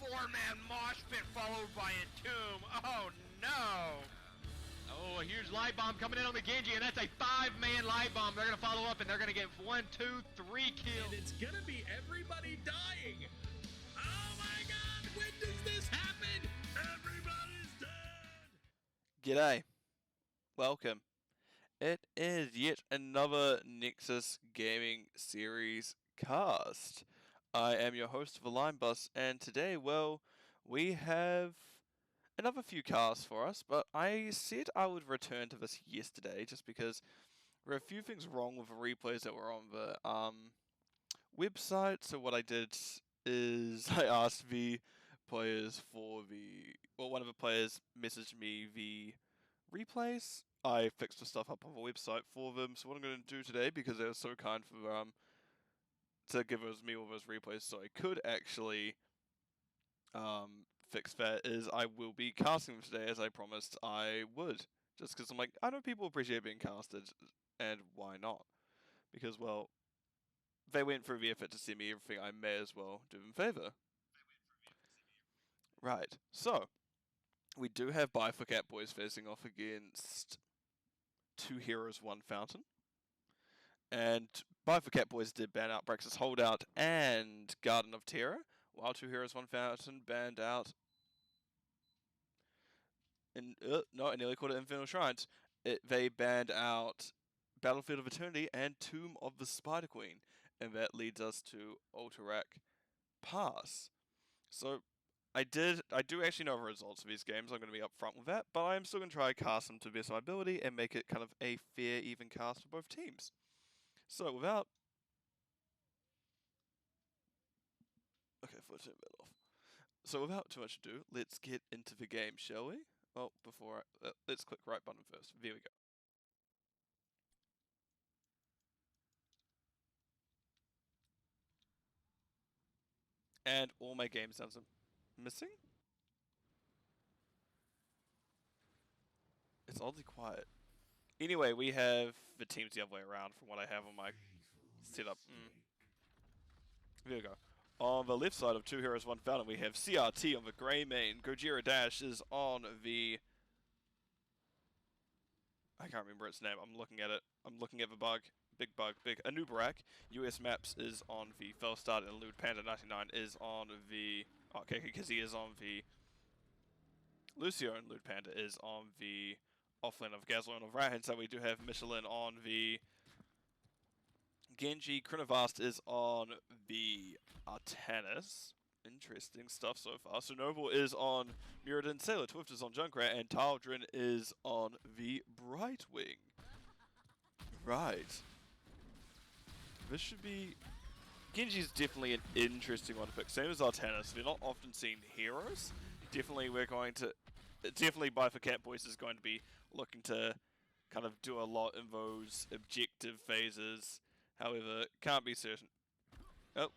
4-man mosh pit followed by a tomb. Oh no! Oh, a huge light bomb coming in on the Genji, and that's a 5-man light bomb. They're going to follow up, and they're going to get 1, 2, 3 kills. And it's going to be everybody dying. Oh my god, when does this happen? Everybody's dead. G'day. Welcome. It is yet another Nexus Gaming Series cast. I am your host for Linebus, and today, well, we have another few casts for us, but I said I would return to this yesterday just because there are a few things wrong with the replays that were on the website. So what I did is I asked the players for one of the players messaged me the replays. I fixed the stuff up on the website for them. So what I'm going to do today, because they were so kind for to give me all those replays, so I could actually fix that, is I will be casting them today as I promised I would. Just because I'm like, I know people appreciate being casted, and why not? Because, well, they went through the effort to send me everything, I may as well do them a favour. Right, so we do have for Catbois facing off against 2 Heroes, 1 Fountain. And for Catbois did ban out Brax's Holdout and Garden of Terror, while 2 Heroes, 1 Fountain banned out. I nearly called it Infernal Shrines. They banned out Battlefield of Eternity and Tomb of the Spider Queen, and that leads us to Alterac Pass. So I do actually know the results of these games. I'm going to be upfront with that, but I am still going to try to cast them to the best of my ability and make it kind of a fair, even cast for both teams. So without... Okay, I'll turn that off. So without too much ado, let's get into the game, shall we? Oh, let's click right button first. There we go. And all my game sounds are missing? It's oddly quiet. Anyway, we have the teams the other way around from what I have on my setup. There we go. On the left side of 2 Heroes, 1 Fountain, we have CRT on the grey main. Gojira Dash is on the... I can't remember its name. I'm looking at it. I'm looking at the bug. Big Anubarak. US Maps is on the Felstart, and Lewd Panda 99 is on the... Okay, because he is on the... Lucio and Lewd Panda is on the offlane of Gazlo, and on the right hand side we do have Michelin on the Genji. Chronovast is on the Artanis. Interesting stuff so far. So Noble is on Muradin, Sailor Twift is on Junkrat, and Taldrin is on the Brightwing. Right. This should be... Genji's definitely an interesting one to pick. Same as Artanis. They're not often seen heroes. Definitely for Catbois is going to be looking to kind of do a lot in those objective phases. However, can't be certain. Oh.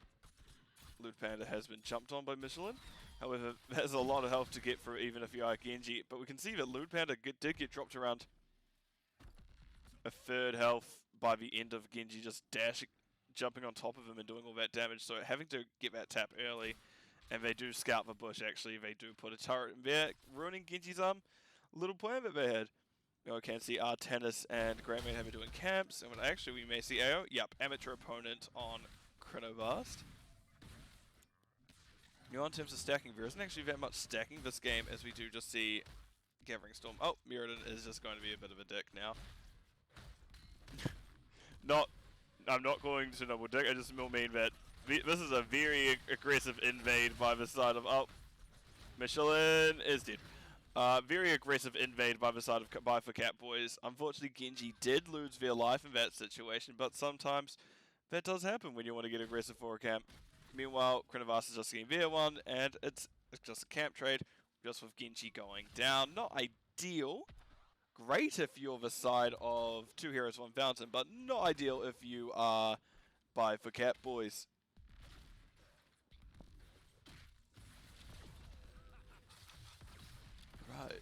Lewd Panda has been jumped on by Michelin. However, there's a lot of health to get through even if you are Genji. But we can see that Lewd Panda did get dropped around a third health by the end of Genji just jumping on top of him and doing all that damage. So having to get that tap early, and they do scout the bush actually. They do put a turret in there, ruining Genji's little plan that they had. You can see Artanis and Grandman have been doing camps, and actually we may see amateur opponent on Chronovast. In terms of stacking, there isn't actually that much stacking this game, as we do just see Gathering Storm. Oh, Muradin is just going to be a bit of a dick now. I'm not going to double dick, I just mean that this is a very aggressive invade by the side of... Oh, Michelin is dead. Very aggressive invade by the side of for Catbois. Unfortunately, Genji did lose their life in that situation, but sometimes that does happen when you want to get aggressive for a camp. Meanwhile, Chronovast is just getting their one, and it's just a camp trade, just with Genji going down. Not ideal. Great if you're the side of 2 Heroes, 1 Fountain, but not ideal if you are for Catbois. Right.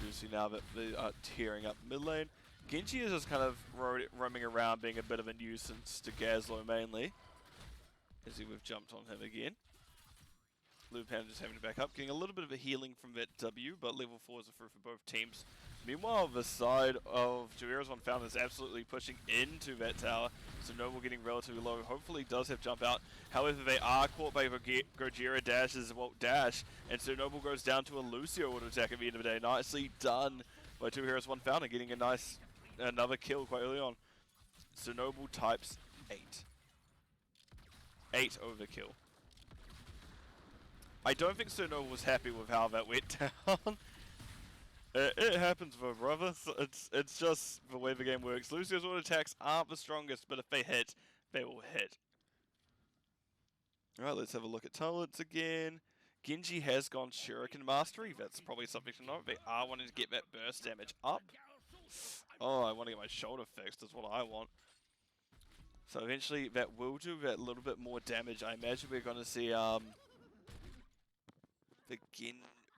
We do see now that they are tearing up mid lane. Genji is just kind of roaming around, being a bit of a nuisance to Gazlo mainly. As we've jumped on him again. Lube Panda just having to back up, getting a little bit of a healing from that W, but level 4s are through for both teams. Meanwhile, the side of Javiera's One Fountain is absolutely pushing into that tower, so Noble getting relatively low. Hopefully does have jump out. However, they are caught by Gojira Dash's dash, and so Noble goes down to a Lucio auto attack at the end of the day. Nicely done by Two Heroes One Fountain, getting a nice another kill quite early on. So Noble types 8. 8 overkill. I don't think Sir Noble was happy with how that went down. It happens though, brother. So it's just the way the game works. Lucio's auto attacks aren't the strongest, but if they hit, they will hit. Alright, let's have a look at talents again. Genji has gone Shuriken Mastery. That's probably something to note. They are wanting to get that burst damage up. Oh, I want to get my shoulder fixed, is what I want. So eventually that will do that little bit more damage. I imagine we're going to see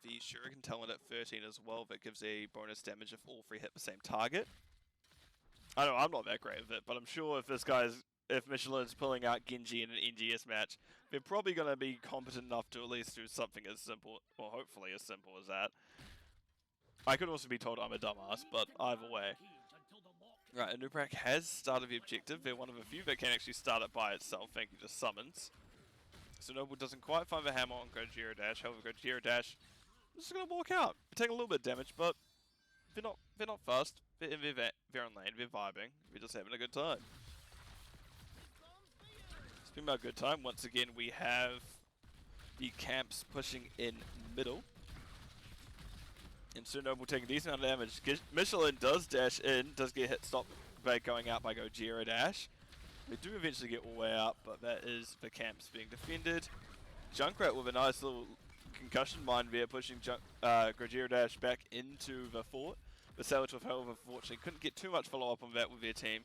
the Shuriken talent at 13 as well. That gives a bonus damage if all 3 hit the same target. I know I'm not that great with it, but I'm sure if Michelin's pulling out Genji in an NGS match, they're probably going to be competent enough to at least do something as simple, or hopefully as simple as that. I could also be told I'm a dumbass, but either way. Right, Anubrak has started the objective. They're one of a few that can actually start it by itself, thank you to summons. So Noble doesn't quite find the hammer on Gojira Dash. However, Gojira Dash is just going to walk out. Take a little bit of damage, but they're not fast. They're on lane, they're vibing. They're just having a good time. Speaking about a good time, once again we have the camps pushing in middle. And so Noble taking a decent amount of damage. Michelin does dash in, does get hit stop by going out by Gojira Dash. They do eventually get all the way out, but that is the camps being defended. Junkrat with a nice little concussion mine there, pushing Gojira Dash back into the fort. The Savage with however, unfortunately, couldn't get too much follow-up on that with their team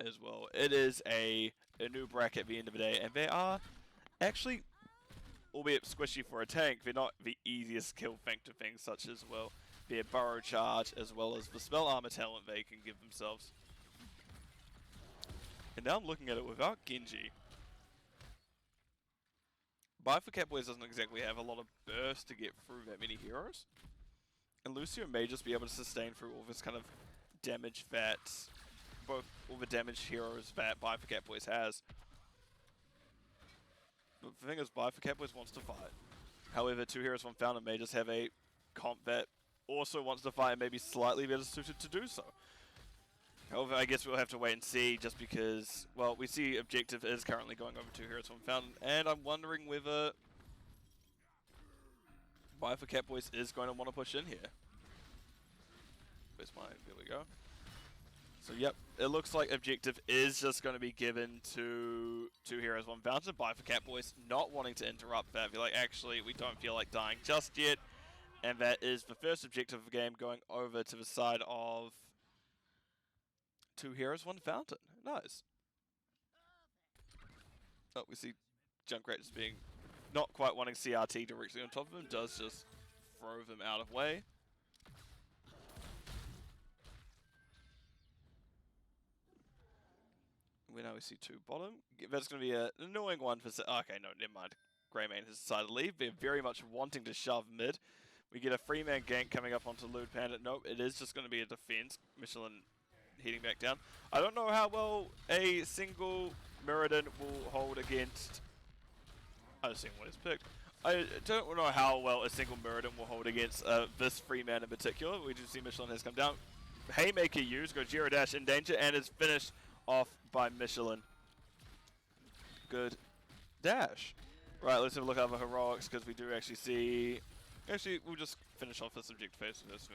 as well. It is a new bracket at the end of the day, and they are actually, albeit squishy for a tank, they're not the easiest kill thanks to things such as, well, their Burrow Charge, as well as the Spell Armor talent they can give themselves. And now I'm looking at it without Genji. For Catbois doesn't exactly have a lot of burst to get through that many heroes. And Lucio may just be able to sustain through all this kind of damage that all the damage heroes that for Catbois has. But the thing is, for Catbois wants to fight. However, Two Heroes One Fountain may just have a comp that also wants to fight and maybe slightly better suited to do so. However, I guess we'll have to wait and see, just because, well, we see objective is currently going over Two Heroes One Fountain, and I'm wondering whether for Catbois is going to want to push in here. Where's mine? There we go. So yep, it looks like objective is just going to be given to Two Heroes One Fountain. For Catbois not wanting to interrupt that, be like, actually, we don't feel like dying just yet, and that is the first objective of the game going over to the side of Two Heroes, One Fountain. Nice. Oh, we see Junkrat just being not quite wanting CRT directly on top of him. Does just throw them out of way. Now we see 2 bottom. That's going to be an annoying one for... Okay, no, never mind. Greymane has decided to leave. They're very much wanting to shove mid. We get a 3-man gank coming up onto Lewd Panda. Nope, it is just going to be a defense. Michelin heading back down. I don't know how well a single Mirrodin will hold against... I just seen what is picked. I don't know how well a single Mirrodin will hold against this 3-man in particular. We do see Michelin has come down. Haymaker used, Gojira Dash in danger, and is finished off by Michelin. Good dash. Right, let's have a look at the heroics, because we do actually see... Actually, we'll just finish off this objective phase for this,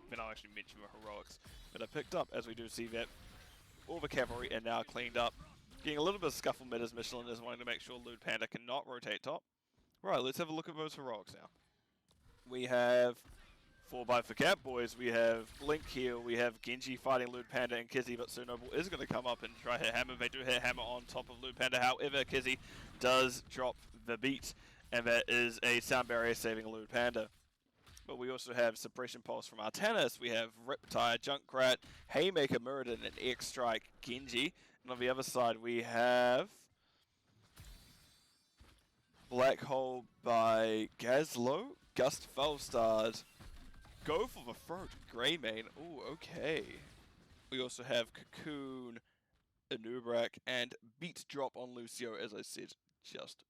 then I'll actually mention the heroics that I picked up, as we do see that all the cavalry are now cleaned up. Getting a little bit of scuffle mid as Michelin is wanting to make sure Lewd Panda cannot rotate top. Right, let's have a look at those heroics now. We have 4x for Catbois, we have Blink here, we have Genji fighting Lewd Panda and Kizzy, but Sir Noble is going to come up and try hit hammer. They do hit hammer on top of Lewd Panda, however Kizzy does drop the beat, and that is a sound barrier saving Lewd Panda. But we also have Suppression Pulse from Artanis, we have Riptide, Junkrat, Haymaker, Mirrodin, and X-Strike Genji. And on the other side we have Black Hole by Gazlo. Gust Fellstad. Go for the throat. Greymane. Ooh, okay. We also have Cocoon, Anubrak, and Beat Drop on Lucio, as I said just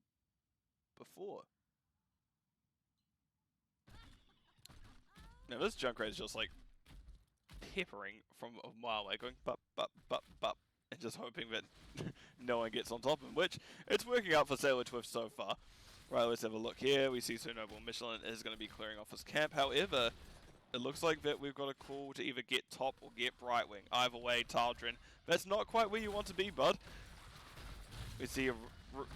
before. Now this Junkrat is just like peppering from a mile away, going bup, and just hoping that no one gets on top of him, which it's working out for Sailor Twift so far. Right, let's have a look here. We see Sir Noble Michelin is going to be clearing off his camp. However, it looks like that we've got a call to either get top or get Brightwing. Either way, Taldrin, that's not quite where you want to be, bud. We see a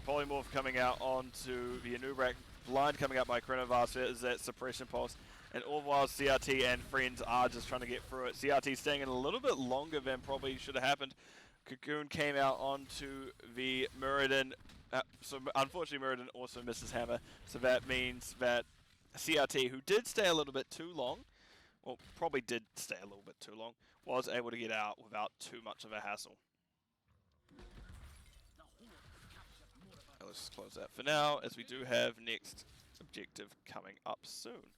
Polymorph coming out onto the Anubrak. Blind coming out by Krenovas. Is that Suppression Pulse. And all the while, CRT and friends are just trying to get through it. CRT staying in a little bit longer than probably should have happened. Cocoon came out onto the Muradin. So unfortunately, Muradin also misses Hammer. So that means that CRT, who did stay a little bit too long, well, probably did stay a little bit too long, was able to get out without too much of a hassle. Let's just close that for now, as we do have next objective coming up soon.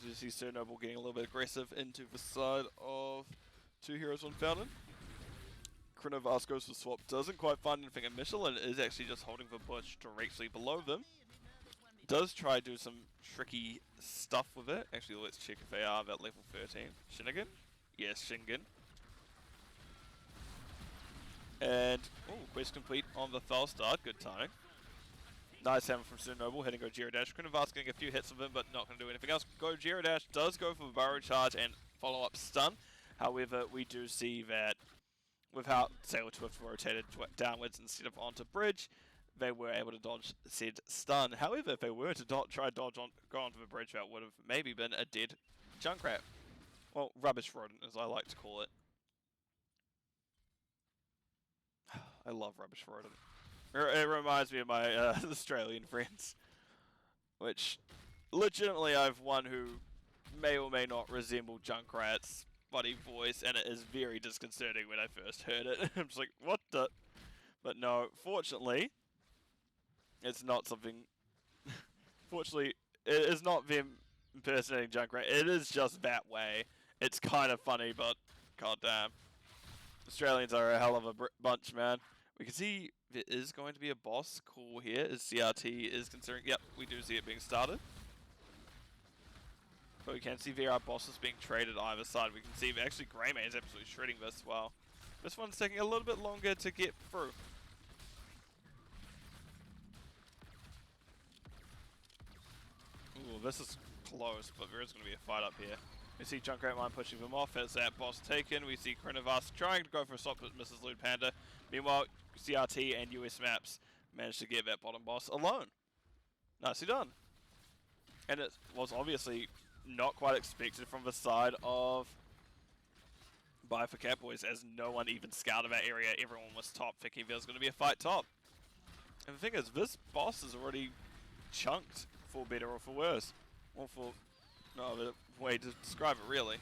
As you see Sir Noble getting a little bit aggressive into the side of 2 Heroes, 1 Fountain. Krenovas goes for swap, doesn't quite find anything, and Michelin is actually just holding the bush directly below them. Does try to do some tricky stuff with it. Actually, let's check if they are about level 13. Shinigami? Yes, Shingen. And, oh, quest complete on the Thal start. Good timing. Nice hammer from Sir Noble, hitting Gojira Dash. Krenovas getting a few hits with him, but not going to do anything else. Gojira Dash does go for the Burrow Charge and follow-up stun. However, we do see that with how Sailor Twift rotated downwards instead of onto bridge, they were able to dodge said stun. However, if they were to go onto the bridge, that would have maybe been a dead Junkrat. Well, rubbish rodent, as I like to call it. I love rubbish rodent. It reminds me of my Australian friends, which legitimately I've one who may or may not resemble Junkrat's buddy voice, and it is very disconcerting when I first heard it. I'm just like, what the? But no, fortunately, it's not something. Fortunately, it is not them impersonating Junkrat. It is just that way. It's kind of funny, but goddamn, Australians are a hell of a bunch, man. We can see there is going to be a boss call here, as CRT is considering. Yep, we do see it being started. But we can see there are bosses being traded either side. We can see actually Greymane is absolutely shredding this well. This one's taking a little bit longer to get through. Ooh, this is close, but there is going to be a fight up here. We see Junkrat Mine pushing them off as that boss taken. We see Krenovas trying to go for a stop with Mrs. Lewd Panda. Meanwhile, CRT and US Maps managed to get that bottom boss alone. Nicely done. And it was obviously not quite expected from the side of for Catbois, as no one even scouted that area. Everyone was top, thinking there was going to be a fight top. And the thing is, this boss is already chunked, for better or for worse. Or for no other way to describe it, really.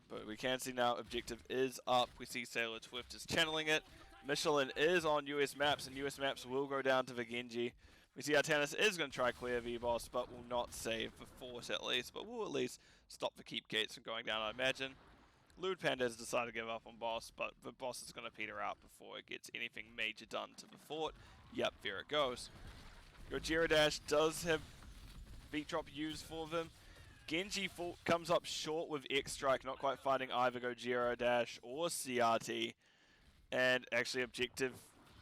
But we can see now objective is up. We see Sailor Twift is channeling it. Michelin is on US Maps, and US Maps will go down to the Genji. We see Artanis is going to try clear V-Boss, but will not save the force at least. But will at least stop the keep gates from going down, I imagine. Lewd Panda has decided to give up on boss, but the boss is going to peter out before it gets anything major done to the fort. Yep, there it goes. Gojira Dash does have beat drop used for them. Genji comes up short with X Strike, not quite finding either Gojira Dash or CRT. And actually objective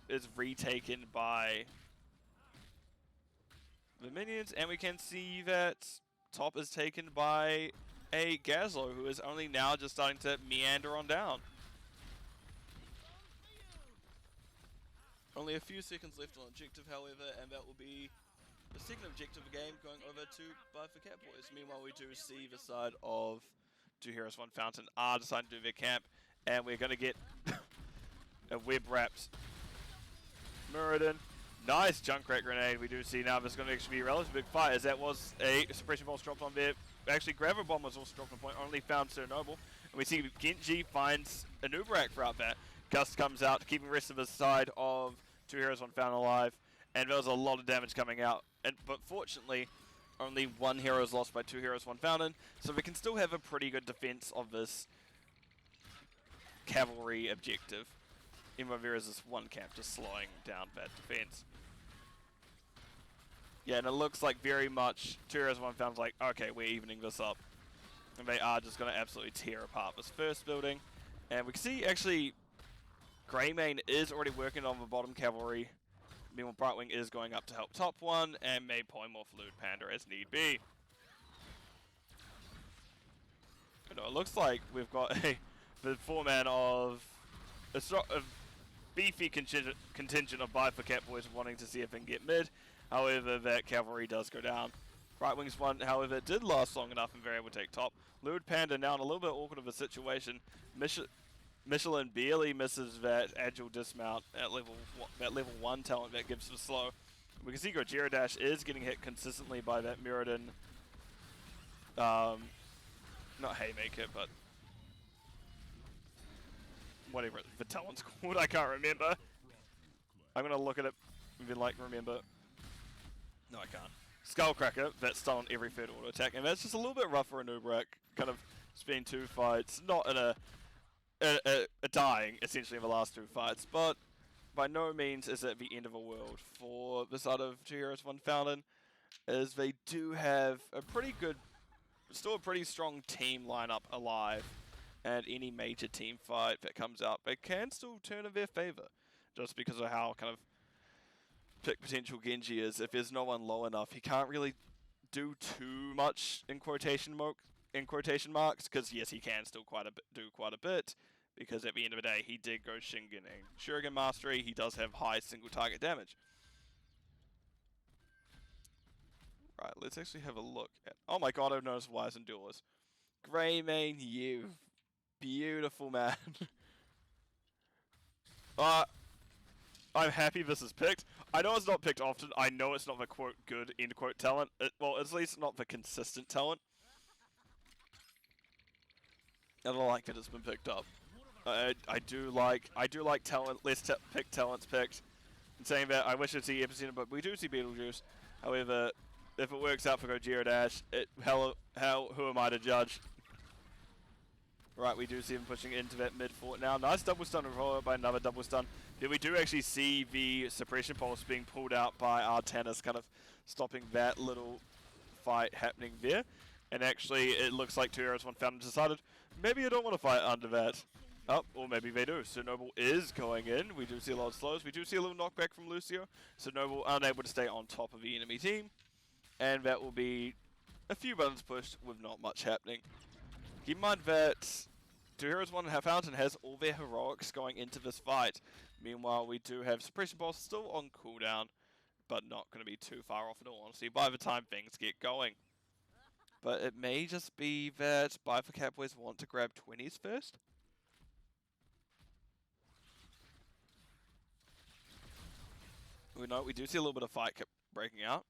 is retaken by the minions, and we can see that top is taken by a Gazlo, who is only now just starting to meander on down. Only a few seconds left on objective, however, and that will be the second objective of the game going over to for Catbois. Meanwhile, we do see the side of 2 Heroes, 1 Fountain are deciding to do their camp, and we're going to get a web-wrapped Muradin. Nice Junkrat grenade. We do see now there's going to actually be a relatively big fight, as that was a suppression bolt dropped on there. Actually, Graver Bomb was also dropped on point, only found Sir Noble. And we see Genji finds Anubrak throughout that. Gust comes out, keeping the rest of the side of 2 Heroes, 1 Fountain alive. and there was a lot of damage coming out. But fortunately, only one hero is lost by 2 heroes, 1 fountain, so we can still have a pretty good defense of this cavalry objective. Even though there is this one camp just slowing down that defense. Yeah, and it looks like very much 2 heroes, 1 fountain's like, okay, we're evening this up. And they are just going to absolutely tear apart this first building. And we can see, actually, Greymane is already working on the bottom cavalry. Meanwhile, Brightwing is going up to help top one, and may polymorph Lewd Panda as need be. You know, it looks like we've got the 4-man of a beefy contingent of Bifur Catbois wanting to see if they can get mid. However, that cavalry does go down. Brightwing's one, however, did last long enough and very able to take top. Lewd Panda now in a little bit awkward of a situation. Michelin barely misses that agile dismount at level 1 talent that gives the slow. We can see Gojira Dash is getting hit consistently by that Mirrodin, not Haymaker, but whatever the talent's called, I can't remember. I'm gonna look at it and be like, remember. No, I can't. Skullcracker, that's stolen every third auto attack, and that's just a little bit rough for a Nubrak. Kind of spending 2 fights, not in a dying, essentially, in the last 2 fights, but by no means is it the end of the world for the side of 2 heroes, 1 fountain, as they do have a pretty good, still a pretty strong team lineup alive, and any major team fight that comes out, they can still turn in their favor, just because of how kind of pick potential Genji is. If there's no one low enough, he can't really do too much in quotation marks, because yes, he can still do quite a bit, because at the end of the day, he did go Shingen and Shuriken Mastery. He does have high single target damage. Right, let's actually have a look at... Oh my god, I've noticed Wise and Duelers. Greymane, you beautiful man. I'm happy this is picked. I know it's not picked often. I know it's not the quote good end quote talent. Well, at least not the consistent talent. I don't like that it's been picked up. I do like talent. Pick talents picked. In saying that, I wish I'd see Epicenter, but we do see Beetlejuice. However, if it works out for Gojira Dash, who am I to judge? Right, we do see him pushing into that mid fort now. Nice double stun followed by another double stun. Then we do actually see the suppression pulse being pulled out by Artanis, kind of stopping that little fight happening there. And actually, it looks like 2 heroes, 1 fountain decided, maybe I don't want to fight under that. Oh, or maybe they do. So Noble is going in. We do see a lot of slows. We do see a little knockback from Lucio. So Noble unable to stay on top of the enemy team. And that will be a few buttons pushed with not much happening. Keep in mind that 2 heroes, 1 fountain has all their heroics going into this fight. Meanwhile, we do have Suppression Pulse still on cooldown, but not going to be too far off in all honesty by the time things get going. But it may just be that Bifur Catbois want to grab 20s first. We do see a little bit of fight breaking out,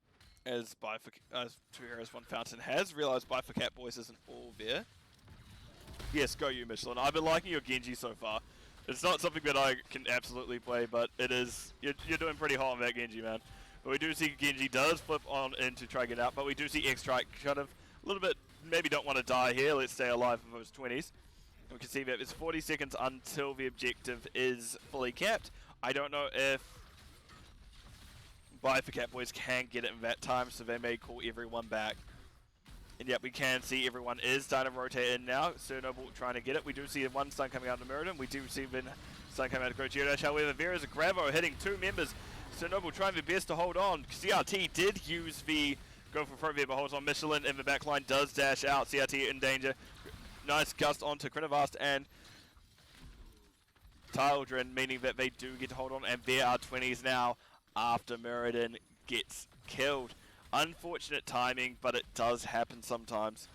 as 2 heroes, 1 fountain has realized Bifur Catbois isn't all there. Yes, go you, Michelin. I've been liking your Genji so far. It's not something that I can absolutely play, but it is. You're doing pretty hot on that Genji, man. But we do see Genji does flip on in to try to get out, but we do see X-Strike kind of a little bit, maybe don't want to die here. Let's stay alive for those 20s. And we can see that it's 40 seconds until the objective is fully capped. I don't know if Bifur Catbois can get it in that time, so they may call everyone back. And yet we can see everyone is starting to rotate in now. Sir Noble trying to get it. We do see 1 stun coming out of Mirrodin. We do see 1 stun coming out of Gojira Dash. However, there is a Gravo hitting 2 members. Sir Noble trying their best to hold on. CRT did use the go for front there, but holds on. Michelin in the back line does dash out. CRT in danger. Nice gust onto Krinavast and Tildrin, meaning that they do get to hold on. And there are 20s now after Mirrodin gets killed. Unfortunate timing, but it does happen sometimes.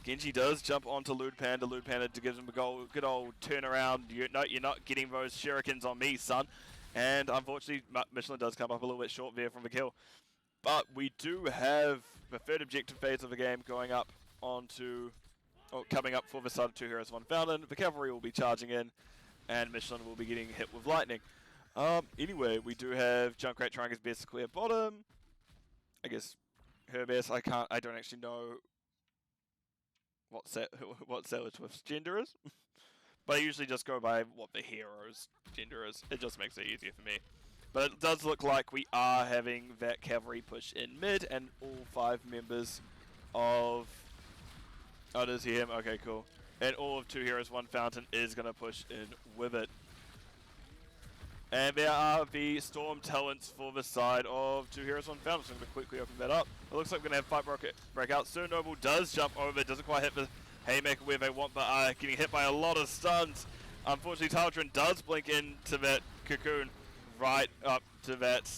Genji does jump onto Lewd Panda. Lewd Panda gives him a good old turnaround. You're not getting those shurikens on me, son. And unfortunately, Michelin does come up a little bit short there from the kill. But we do have the third objective phase of the game going up onto, coming up for the side of 2 heroes, 1 fountain. The cavalry will be charging in, and Michelin will be getting hit with lightning. Anyway, we do have Junkrat trying his best to clear bottom. I guess her best. I don't actually know what Sailor Twift's gender is. But I usually just go by what the hero's gender is. It just makes it easier for me. But it does look like we are having that cavalry push in mid, and all 5 members of... Oh, does he him? Okay, cool. And all of 2 heroes, 1 fountain is going to push in with it. And there are the Storm talents for the side of 2 heroes, 1 fountain. So I'm going to quickly open that up. It looks like we're going to have fight break out. Sir Noble does jump over, doesn't quite hit the haymaker where they want, but are getting hit by a lot of stuns. Unfortunately, Taltrin does blink into that cocoon right up to that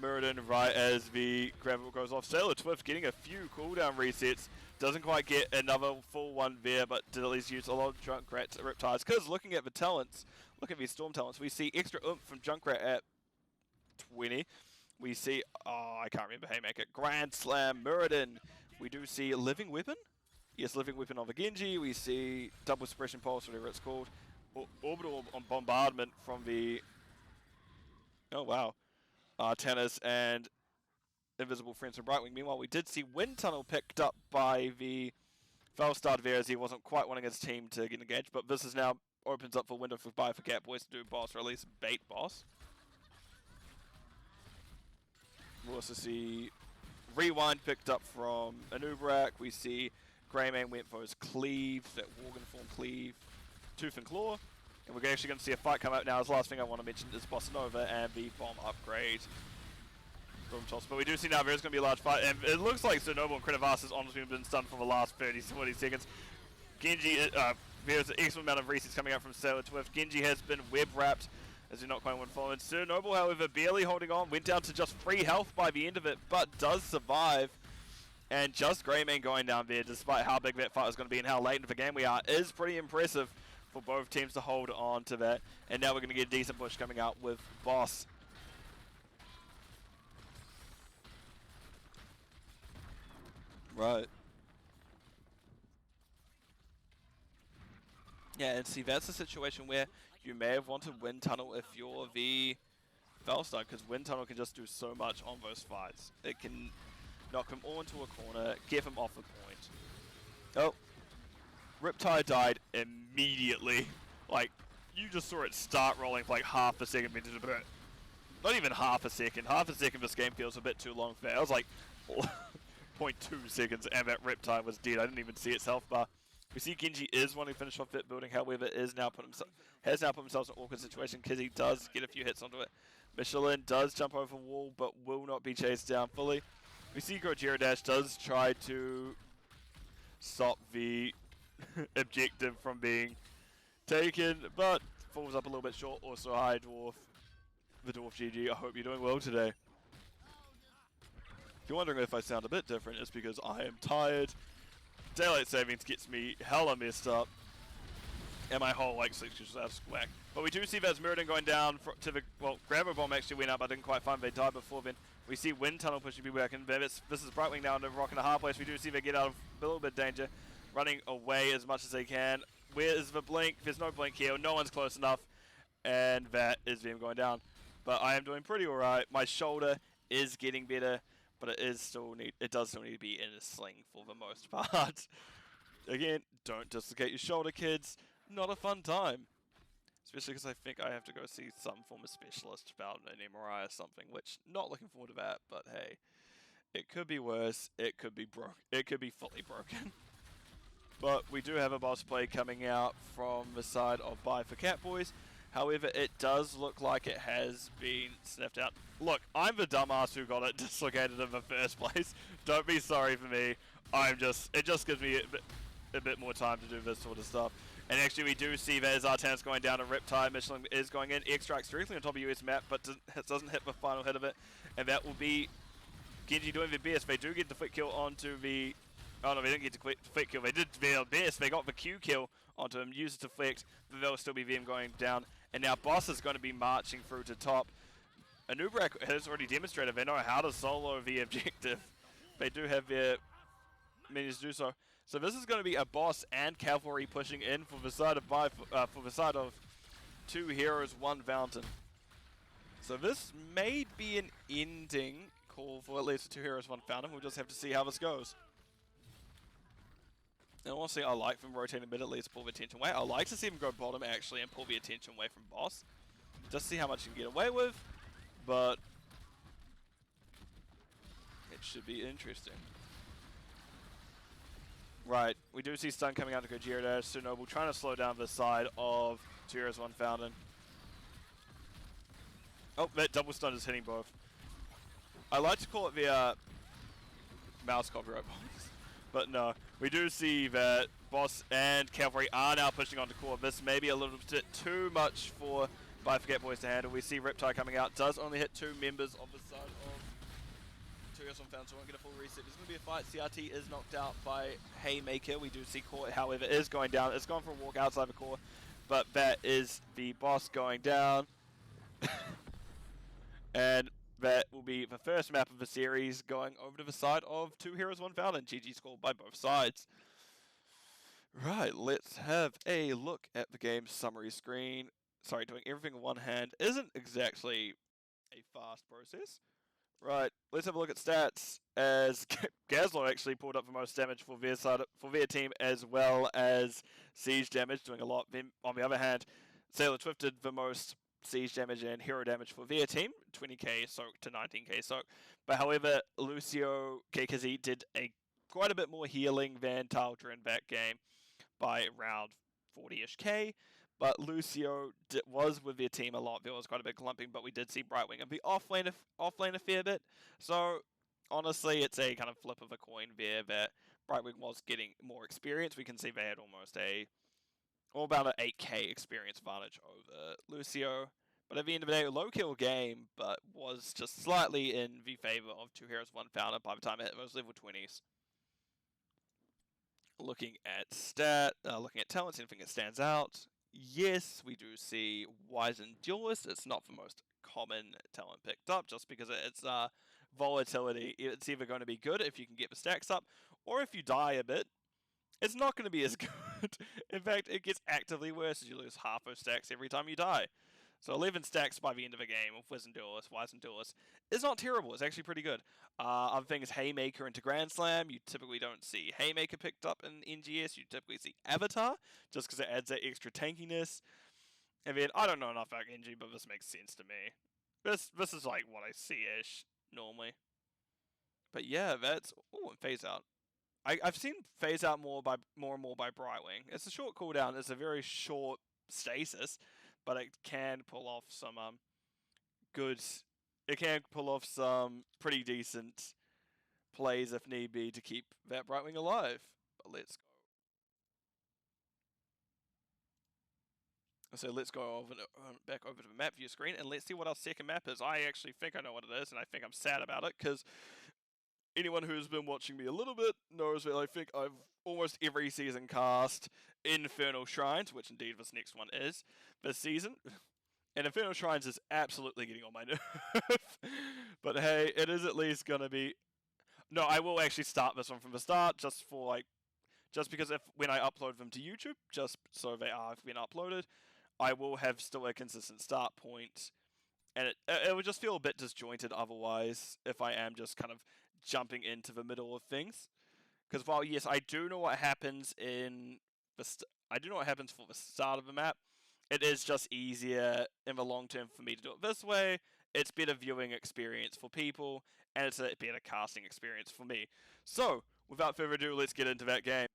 Muradin right as the gravel goes off. Sailor Twift getting a few cooldown resets. Doesn't quite get another full one there, but did at least use a lot of Junkrat Riptides. Because looking at the talents, look at these Storm talents, we see extra oomph from Junkrat at 20. We see, oh, I can't remember Haymaker. Grand Slam, Muradin. We do see Living Weapon. Yes, Living Weapon on the Genji. We see Double Suppression Pulse, whatever it's called. Orbital on Bombardment from the... Oh, wow. Tennis and Invisible Friends from Brightwing. Meanwhile, we did see Wind Tunnel picked up by the Fellstad there as he wasn't quite wanting his team to get engaged. But this is now opens up for window for Catbois to do boss, or at least bait boss. We'll also see Rewind picked up from Anubrak. We see Greymane went for his cleave, that Worgenform cleave, Tooth and Claw. And we're actually going to see a fight come out now. The last thing I want to mention is Bossa Nova and the bomb upgrade. Boom toss. But we do see now there's going to be a large fight. And it looks like Sir Noble and Kritovas has honestly been stunned for the last 30-40 seconds. Genji, there's an excellent amount of resets coming out from Sailor Twift. Genji has been web-wrapped as we're not quite one following. Sir Noble, however, barely holding on. Went down to just 3 health by the end of it, but does survive. And just Greymane going down there, despite how big that fight is going to be and how late into the game we are, is pretty impressive for both teams to hold on to that. And now we're going to get a decent push coming out with Boss. Right. Yeah, and see, that's a situation where you may have wanted Wind Tunnel if you're the Fellstar, because Wind Tunnel can just do so much on those fights. It can knock him all into a corner, get him off a point. Oh. Riptide died immediately. Like, you just saw it start rolling for like half a second. Not even half a second. Half a second this game feels a bit too long for that. I was like 0.2 seconds and that Riptide was dead. I didn't even see its health bar. We see Genji is wanting to finish off that building, however, has now put himself in an awkward situation because he does get a few hits onto it. Michelin does jump over the wall, but will not be chased down fully. We see Gojira Dash does try to stop the objective from being taken, but falls up a little bit short. Also, hi Dwarf, the Dwarf GG. I hope you're doing well today. If you're wondering if I sound a bit different, it's because I am tired. Daylight savings gets me hella messed up, and my whole like sleep schedule's out of whack. But we do see Vaz Muradin going down to the, well, Grabber Bomb actually went up. I didn't quite find they died before then. We see Wind Tunnel pushing people back in. This is Brightwing now into Rock and a Hard Place. We do see they get out of a little bit of danger, running away as much as they can. Where is the blink? There's no blink here. No one's close enough, and that is them going down. But I am doing pretty alright. My shoulder is getting better, but it does still need to be in a sling for the most part. Again, don't dislocate your shoulder, kids. Not a fun time. Especially because I think I have to go see some form of specialist about an MRI or something, which, not looking forward to that, but hey. It could be worse, it could be it could be fully broken. But we do have a boss play coming out from the side of Buy for Catbois. However, it does look like it has been sniffed out. Look, I'm the dumbass who got it dislocated in the first place. Don't be sorry for me. It just gives me a bit more time to do this sort of stuff. And actually we do see there's Artanis going down to Riptide. Michelin is going in. Extracts directly on top of US map, but doesn't hit the final hit of it. And that will be Genji doing the best. They do get the flick kill onto the... Oh no, they didn't get the flick kill. They did their best. They got the Q kill onto him, used it to flick, but there'll still be them going down. And now Boss is going to be marching through to top. Anubrak has already demonstrated they know how to solo the objective. They do have their minions do so. So this is going to be a Boss and cavalry pushing in for the side of 2 heroes, 1 fountain. So this may be an ending call for at least 2 heroes, 1 fountain. We'll just have to see how this goes. And honestly, I like them rotating mid at least, pull the attention away. I like to see them go bottom actually and pull the attention away from boss. Just see how much you can get away with, but it should be interesting. Right, we do see stun coming out to Gojira Dash. So Noble trying to slow down the side of 2 heroes, 1 fountain. Oh, that double stun is hitting both. I like to call it the mouse copyright box, but no. We do see that boss and cavalry are now pushing onto core. This may be a little bit too much for Catbois to handle. We see Reptile coming out, does only hit 2 members of the side of 2 heroes, 1 fountain, so won't get a full reset. There's going to be a fight. CRT is knocked out by Haymaker. We do see core, however, is going down. It's gone for a walk outside the core, but that is the boss going down. And that will be the first map of the series going over to the side of 2 heroes, 1 fountain. GG scored by both sides. Right, let's have a look at the game's summary screen. Sorry, doing everything in one hand isn't exactly a fast process. Right, let's have a look at stats, as Gazlo actually pulled up the most damage for their side, for their team, as well as siege damage, doing a lot. Then, on the other hand, Sailor Twift did the most siege damage and hero damage for their team, 20k soak to 19k soak. But however, Lucio Kkizi did quite a bit more healing than Taldra in that game by around 40-ish k. But Lucio was with their team a lot. There was quite a bit clumping, but we did see Brightwing and be offlane a fair bit. So honestly, it's a kind of flip of a coin there that Brightwing was getting more experience. We can see they had almost about an 8k experience advantage over Lucio. But at the end of the day, a low kill game, but was just slightly in the favor of 2 heroes, 1 fountain by the time it hit those level 20s. Looking at talents, anything that stands out. Yes, we do see Wizened Duelist. It's not the most common talent picked up, just because it's volatility. It's either going to be good if you can get the stacks up, or if you die a bit, it's not going to be as good. In fact, it gets actively worse as you lose half those stacks every time you die. So 11 stacks by the end of a game of Wizened Duelist is not terrible. It's actually pretty good. Other things, Haymaker into Grand Slam. You typically don't see Haymaker picked up in NGS. You typically see Avatar, just because it adds that extra tankiness. And then, I don't know enough about NG, but this makes sense to me. This is like what I see-ish normally. But yeah, that's... Oh, and Phase Out. I've seen Phase Out more and more by Brightwing. It's a short cooldown. It's a very short stasis, but it can pull off some It can pull off some pretty decent plays if need be to keep that Brightwing alive. But let's go. So let's go back over to the map view screen and let's see what our second map is. I actually think I know what it is, and I think I'm sad about it because anyone who's been watching me a little bit knows that I think I've almost every season cast Infernal Shrines, which indeed this next one is this season. And Infernal Shrines is absolutely getting on my nerve. But hey, it is at least going to be... No, I will actually start this one from the start, just because when I upload them to YouTube, just so they have been uploaded, I will have still a consistent start point. And it would just feel a bit disjointed otherwise if I am just kind of jumping into the middle of things. Because while, yes, I do know what happens I do know what happens for the start of the map, it is just easier in the long term for me to do it this way. It's better viewing experience for people, and it's a better casting experience for me. So, without further ado, let's get into that game.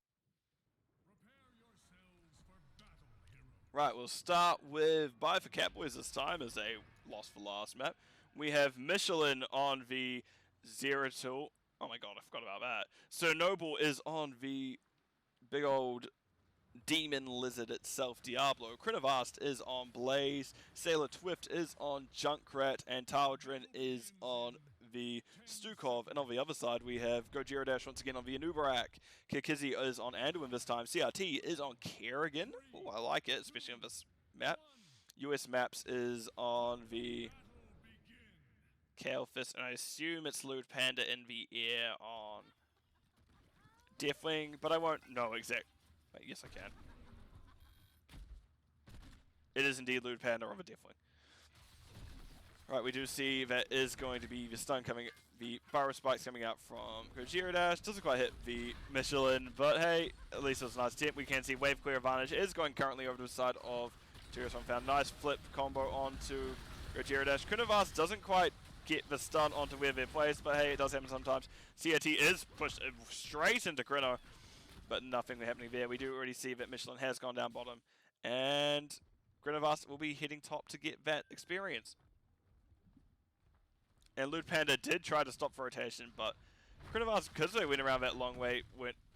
Right, we'll start with Bye for Catbois this time as a Lost for Last map. We have Michelin on the Zeratul. Oh my god, I forgot about that. Sir Noble is on the big old demon lizard itself, Diablo. Krenavast is on Blaze. Sailor Twift is on Junkrat. And Taldrin is on the Stukov. And on the other side, we have Gojira Dash once again on the Anubarak. Kkizi is on Anduin this time. CRT is on Kerrigan. Oh, I like it, especially on this map. US Maps is on the Kalefisk, and I assume it's Lewd Panda in the air on Deathwing, but I won't know exact. Wait, yes, I can. it is indeed Lewd Panda of a Deathwing. Right, we do see that is going to be the stun coming, the Burrow Spikes coming out from Gojira Dash. Doesn't quite hit the Michelin, but hey, at least it's a nice tip. We can see Wave Clear Advantage is going currently over to the side of Heroes One Found. Nice flip combo onto Gojira Dash. Kunavas doesn't quite get the stun onto where they're placed, but hey, it does happen sometimes. CRT is pushed straight into Krino, but nothing happening there. We do already see that Michelin has gone down bottom, and Grinavas will be hitting top to get that experience. And Lewd Panda did try to stop for rotation, but Grinavas, because they went around that long way,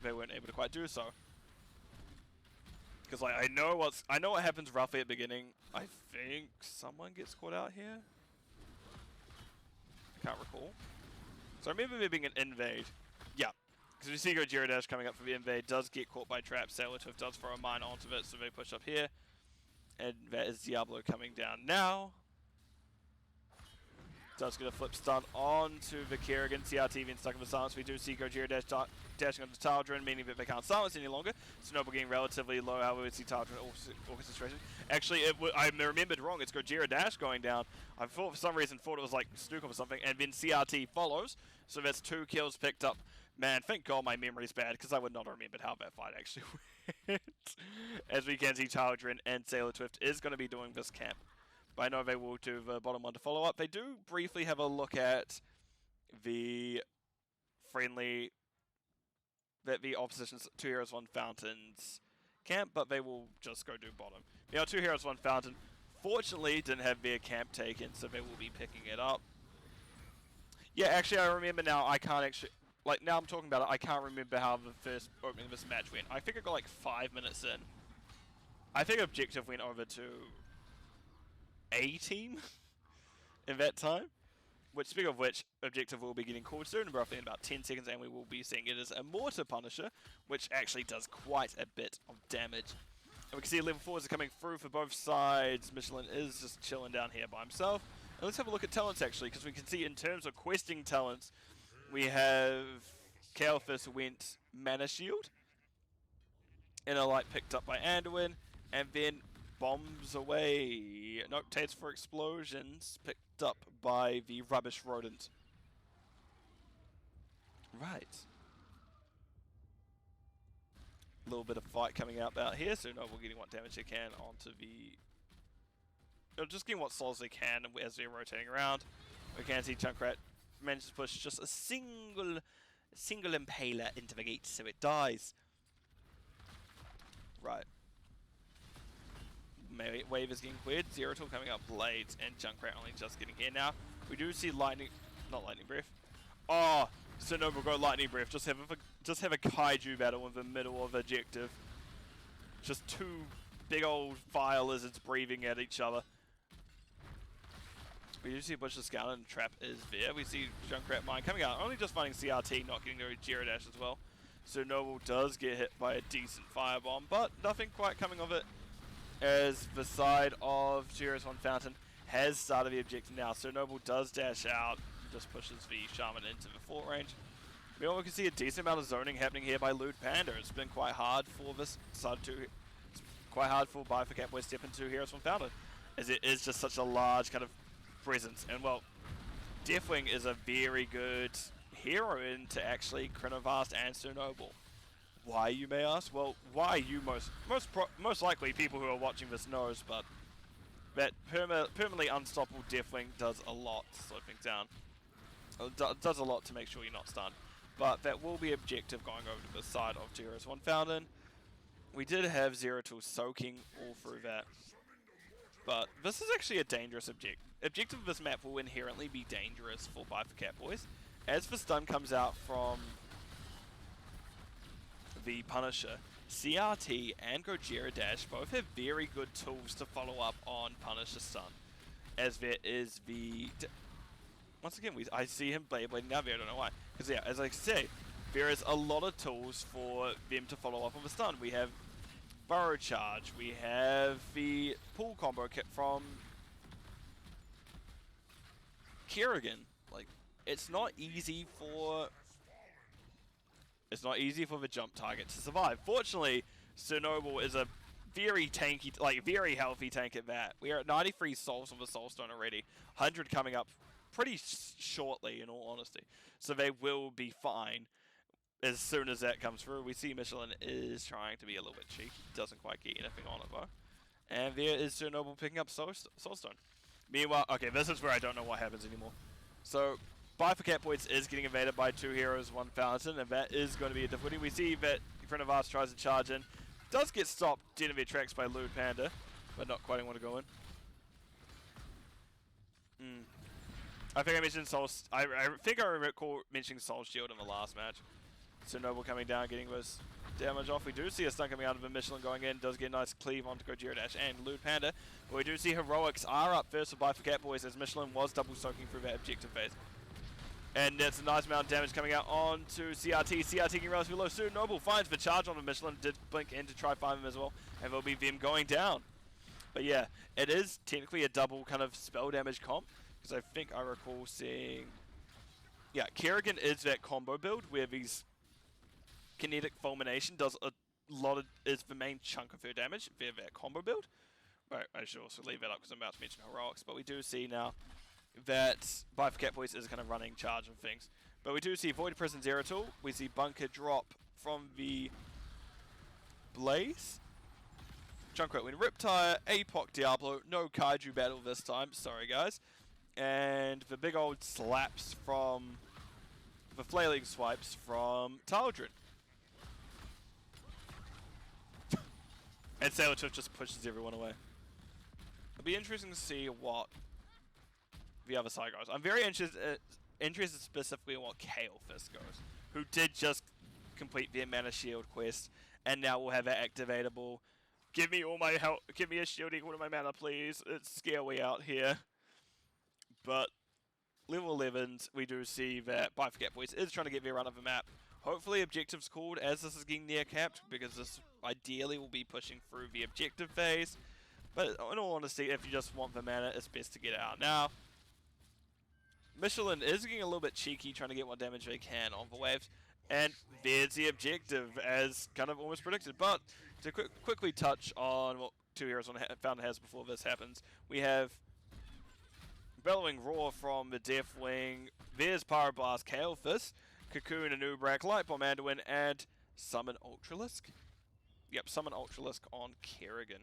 they weren't able to quite do so. Because like I know what happens roughly at the beginning. I think someone gets caught out here. I can't recall. So I remember there being an invade. Yeah. Because we see Gojira Dash coming up for the invade, does get caught by trap. Sailor Twift does throw a mine onto it, so they push up here. And that is Diablo coming down now. Does get a flip stun onto the Kerrigan. CRT being stuck in the silence. We do see Gojira Dash dashing onto Taldrin, meaning that they can't silence any longer. Snoble getting relatively low. However, we see Taldrin orchestration. Actually, I remembered wrong. It's Gojira Dash going down. I thought for some reason it was like Snook or something, and then CRT follows. So that's 2 kills picked up. Man, thank God my memory's bad, because I would not have remembered how that fight actually went. As we can see, Taldrin and Sailor Twift is going to be doing this camp. But I know they will do the bottom one to follow up. They do briefly have a look at the the opposition's 2 Heroes 1 Fountains camp, but they will just go do bottom. Now 2 Heroes 1 Fountain fortunately didn't have their camp taken, so they will be picking it up. Yeah, actually I remember now. I can't actually, like now I'm talking about it, I can't remember how the first opening of this match went. I think it got like 5 minutes in. I think objective went over to A team in that time. Which, speaking of which, objective will be getting called soon, roughly in about 10 seconds, and we will be seeing it as a Mortar Punisher, which actually does quite a bit of damage. And we can see level 4s are coming through for both sides. Michelin is just chilling down here by himself. And let's have a look at talents, actually, because we can see in terms of questing talents, we have Kael'thas went Mana Shield, Inner Light picked up by Anduin, and then Bombs Away. Nope, Tates for Explosions picked up by the Rubbish Rodent. Right. A little bit of fight coming out here, so Noble getting what damage they can onto the... just getting what souls they can as they're rotating around. We can see Junkrat manages to push just a single impaler into the gate, so it dies. Right. Wave is getting cleared. Zero Tool coming up, Blades, and Junkrat only just getting here now. We do see Lightning, not Lightning Breath. Oh, Sonobu go Lightning Breath. Just have a Kaiju battle in the middle of objective. Just 2 big old fire lizards breathing at each other. We do see Bush's Skeleton Trap is there. We see Junkrat Mine coming out. Only just finding CRT, not getting to Giro Dash as well. So Noble does get hit by a decent firebomb, but nothing quite coming of it, as the side of Heroes 1 Fountain has started the objective now. So Noble does dash out, just pushes the Shaman into the fort range. We also can see a decent amount of zoning happening here by Lewd Panda. It's been quite hard for this side quite hard for Catbois to step into Heroes 1 Fountain, as it is just such a large kind of presence. And well, Deathwing is a very good hero into actually Krenovast and Sir Noble. Why, you may ask? Well, why you most likely people who are watching this knows, but that permanently unstoppable Deathwing does a lot to slow things down. Does a lot to make sure you're not stunned. But that will be objective going over to the side of Heroes 1 Fountain. We did have Zero Tool soaking all through that. But this is actually a dangerous objective. Objective of this map will inherently be dangerous for Catbois. As the stun comes out from the Punisher, CRT and Gojira Dash both have very good tools to follow up on Punisher stun. As there is the... Once again, I see him blading down there, I don't know why. Because yeah, as I say, there is a lot of tools for them to follow up on the stun. We have Burrow Charge, we have the pull combo kit from Kerrigan. Like, it's not easy for the jump target to survive. Fortunately, Sir Noble is a very tanky, like very healthy tank at that. We are at 93 souls with a soulstone already. 100 coming up pretty shortly, in all honesty. So they will be fine as soon as that comes through. We see Michelin is trying to be a little bit cheeky. Doesn't quite get anything on it though. And there is Sir Noble picking up soulstone. Meanwhile, okay, this is where I don't know what happens anymore. So, buy for Catbois is getting invaded by 2 heroes, 1 fountain, and that is going to be a difficulty. We see that Krenavas tries to charge in. Does get stopped dead in their tracks by Lewd Panda, but not quite want to go in. I think I mentioned Soul. I think I recall mentioning Soul Shield in the last match. So Noble coming down, getting this damage off. We do see a stun coming out of a Michelin going in. Does get a nice cleave onto Gojira Dash and Lewd Panda. But we do see Heroics are up first for buy for Catbois as Michelin was double soaking through that objective phase. And that's a nice amount of damage coming out onto CRT. CRT getting relatively low soon. Noble finds the charge on the Michelin. Did blink in to try find him as well. And there'll be them going down. But yeah, it is technically a double kind of spell damage comp. Because I think I recall seeing... Yeah, Kerrigan is that combo build where these kinetic fulmination does a lot of... is the main chunk of her damage via that combo build. Right, I should also leave that up because I'm about to mention Heroics. But we do see now that buy for Catbois is kind of running charge and things. But we do see Void Prison Zeratul. We see Bunker drop from the Blaze. Junkrat win Riptire, Apoc Diablo, no Kaiju battle this time, sorry guys. And the big old slaps from, the flailing swipes from Taldrin. And Sailortooth just pushes everyone away. It'll be interesting to see what the other side goes. I'm very interested specifically in what Kael'thas goes, who did just complete their Mana Shield quest, and now will have it activatable. Give me all my health, give me a shield equal to my mana, please. It's scary out here. But level 11s, we do see that buy for Catbois is trying to get their run of the map. Hopefully objectives called as this is getting near capped, because this ideally will be pushing through the objective phase. But in all honesty, if you just want the mana, it's best to get out now. Michelin is getting a little bit cheeky, trying to get what damage they can on the waves. And there's the objective, as kind of almost predicted. But to quickly touch on what 2 heroes on Fountain has before this happens, we have Bellowing Roar from the Deathwing. There's Pyroblast Kael'thas, Cocoon and Ubrak, Lightbomb Anduin, and Summon Ultralisk. Yep, Summon Ultralisk on Kerrigan.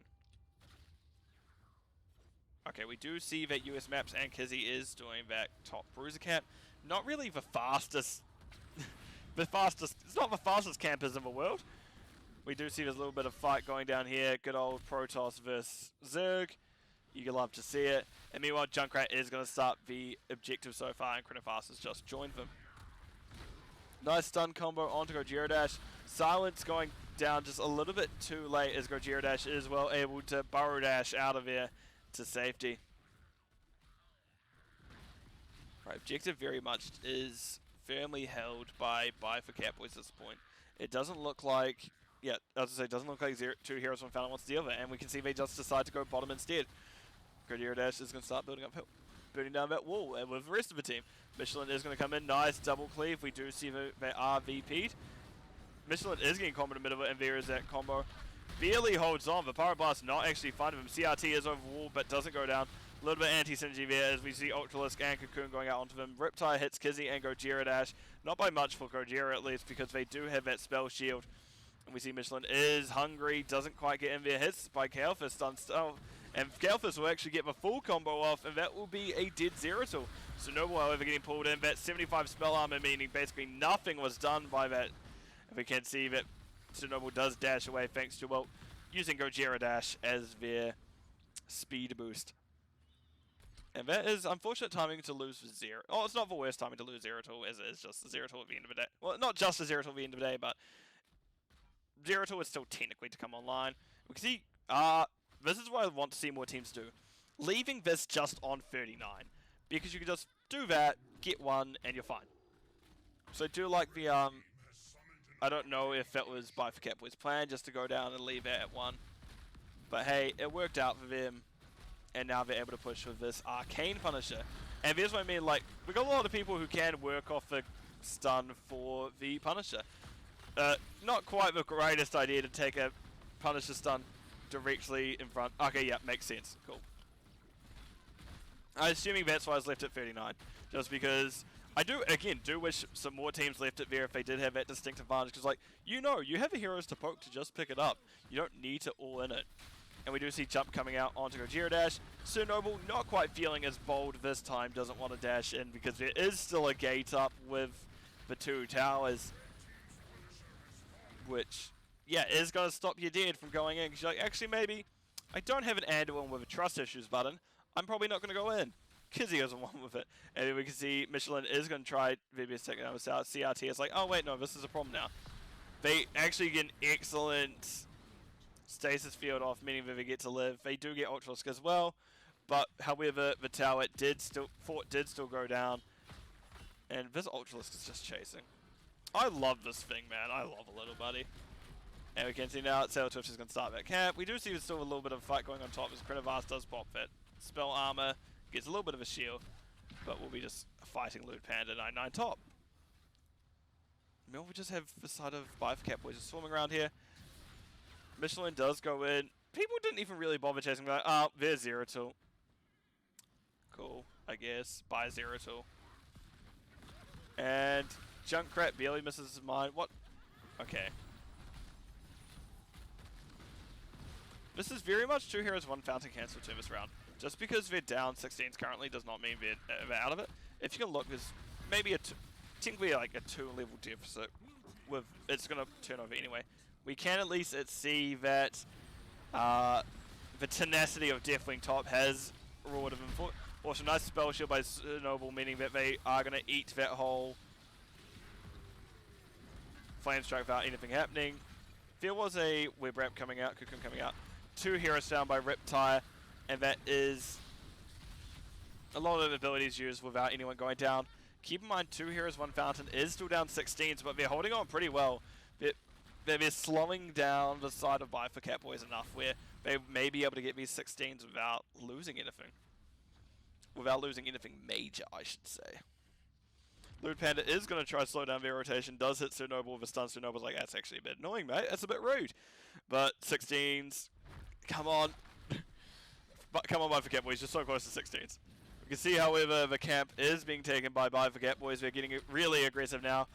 Okay, we do see that US Maps and Kizzy is doing that top bruiser camp. Not really the fastest... it's not the fastest campers in the world. We do see there's a little bit of fight going down here. Good old Protoss versus Zerg. You love to see it. And meanwhile, Junkrat is going to start the objective so far, and Krenavas has just joined them. Nice stun combo onto Gojira Dash. Silence going down just a little bit too late as Gojira Dash is well able to burrow dash out of there to safety. Right, objective very much is firmly held by for Catbois at this point. It doesn't look like, yeah, as I say, it doesn't look like 2 heroes from Fountain wants to deal with it, and we can see they just decide to go bottom instead. Gojira Dash is going to start building down that wall, and with the rest of the team. Michelin is going to come in, nice double cleave. We do see they are VP'd. Michelin is getting combo in the middle, and there is that combo. Barely holds on, but Pyroblast not actually finding him. CRT is over wall, but doesn't go down. A little bit anti-synergy there as we see Ultralisk and Cocoon going out onto them. Riptire hits Kizzy and Gojira Dash. Not by much for Gojira at least, because they do have that spell shield. And we see Michelin is hungry, doesn't quite get in there. Hits by Kael'thas, stun still. And Kael'thas will actually get the full combo off, and that will be a dead Zeratul. So Noble, however, getting pulled in. That 75 spell armor, meaning basically nothing was done by that. And we can see that Noble does dash away thanks to, well, using Gojira Dash as their speed boost. And that is unfortunate timing to lose Zeratul. Oh, it's not the worst timing to lose Zeratul, as it is just Zeratul at the end of the day. Well, not just Zeratul at the end of the day, but Zeratul is still technically to come online. We can see, this is what I want to see more teams do. Leaving this just on 39. Because you can just do that, get 1, and you're fine. So I do like the, I don't know if that was buy for Catbois' plan, just to go down and leave it at 1. But hey, it worked out for them. And now they're able to push with this Arcane Punisher. And here's what I mean, like, we got a lot of people who can work off the stun for the Punisher. Not quite the greatest idea to take a Punisher stun directly in front. Okay, yeah, makes sense. Cool. I'm assuming that's why I was left at 39. Just because I do wish some more teams left it there if they did have that distinct advantage. Because, like, you have a heroes to poke to just pick it up. You don't need to all in it. And we do see Jump coming out onto Gojira Dash. Sir Noble not quite feeling as bold this time, doesn't want to dash in because there is still a gate up with the 2 towers. Which, yeah, is going to stop you dead from going in. Because you're like, actually, maybe I don't have an Anduin with a trust issues button. I'm probably not going to go in. Because he doesn't want with it. And then we can see Michelin is going to try VBS taking over South. CRT is like, oh wait, no, this is a problem now. They actually get an excellent stasis field off, meaning that they get to live. They do get Ultralisk as well. But however, the tower fort did still go down. And this Ultralisk is just chasing. I love this thing, man. I love a little buddy. And we can see now that Sailor Twitch is going to start that camp. We do see there's still a little bit of a fight going on top as Catbois does pop that spell armor. Gets a little bit of a shield. But we'll be just fighting Lewd Panda 99 top. We'll just have the side of Catbois just swarming around here. Michelin does go in. People didn't even really bother chasing. Like, oh, there's Zeratul. Cool, I guess. Buy Zeratul. And Junkrat barely misses his mind. What? Okay. This is very much 2 heroes, 1 fountain cancel to this round. Just because they're down 16s currently does not mean they're out of it. If you can look, there's maybe technically like a 2 level deficit. It's going to turn over anyway. We can at least see that the tenacity of Deathwing top has rewarded them for. Also, nice spell shield by Noble, meaning that they are going to eat that whole Flame Strike without anything happening. There was a Web Wrap coming out, Cocoon coming out. 2 heroes down by Riptire, and that is a lot of abilities used without anyone going down. Keep in mind, 2 heroes, 1 fountain is still down 16s, but they're holding on pretty well. They're slowing down the side of Catbois enough where they may be able to get these 16s without losing anything. Without losing anything major, I should say. Lewd Panda is going to try to slow down their rotation, does hit Sir Noble with a stun. Sir Noble's like, that's actually a bit annoying, mate. That's a bit rude. But 16s, come on. But come on, Catbois, just so close to 16s. We can see, however, the camp is being taken by Catbois. They're getting really aggressive now.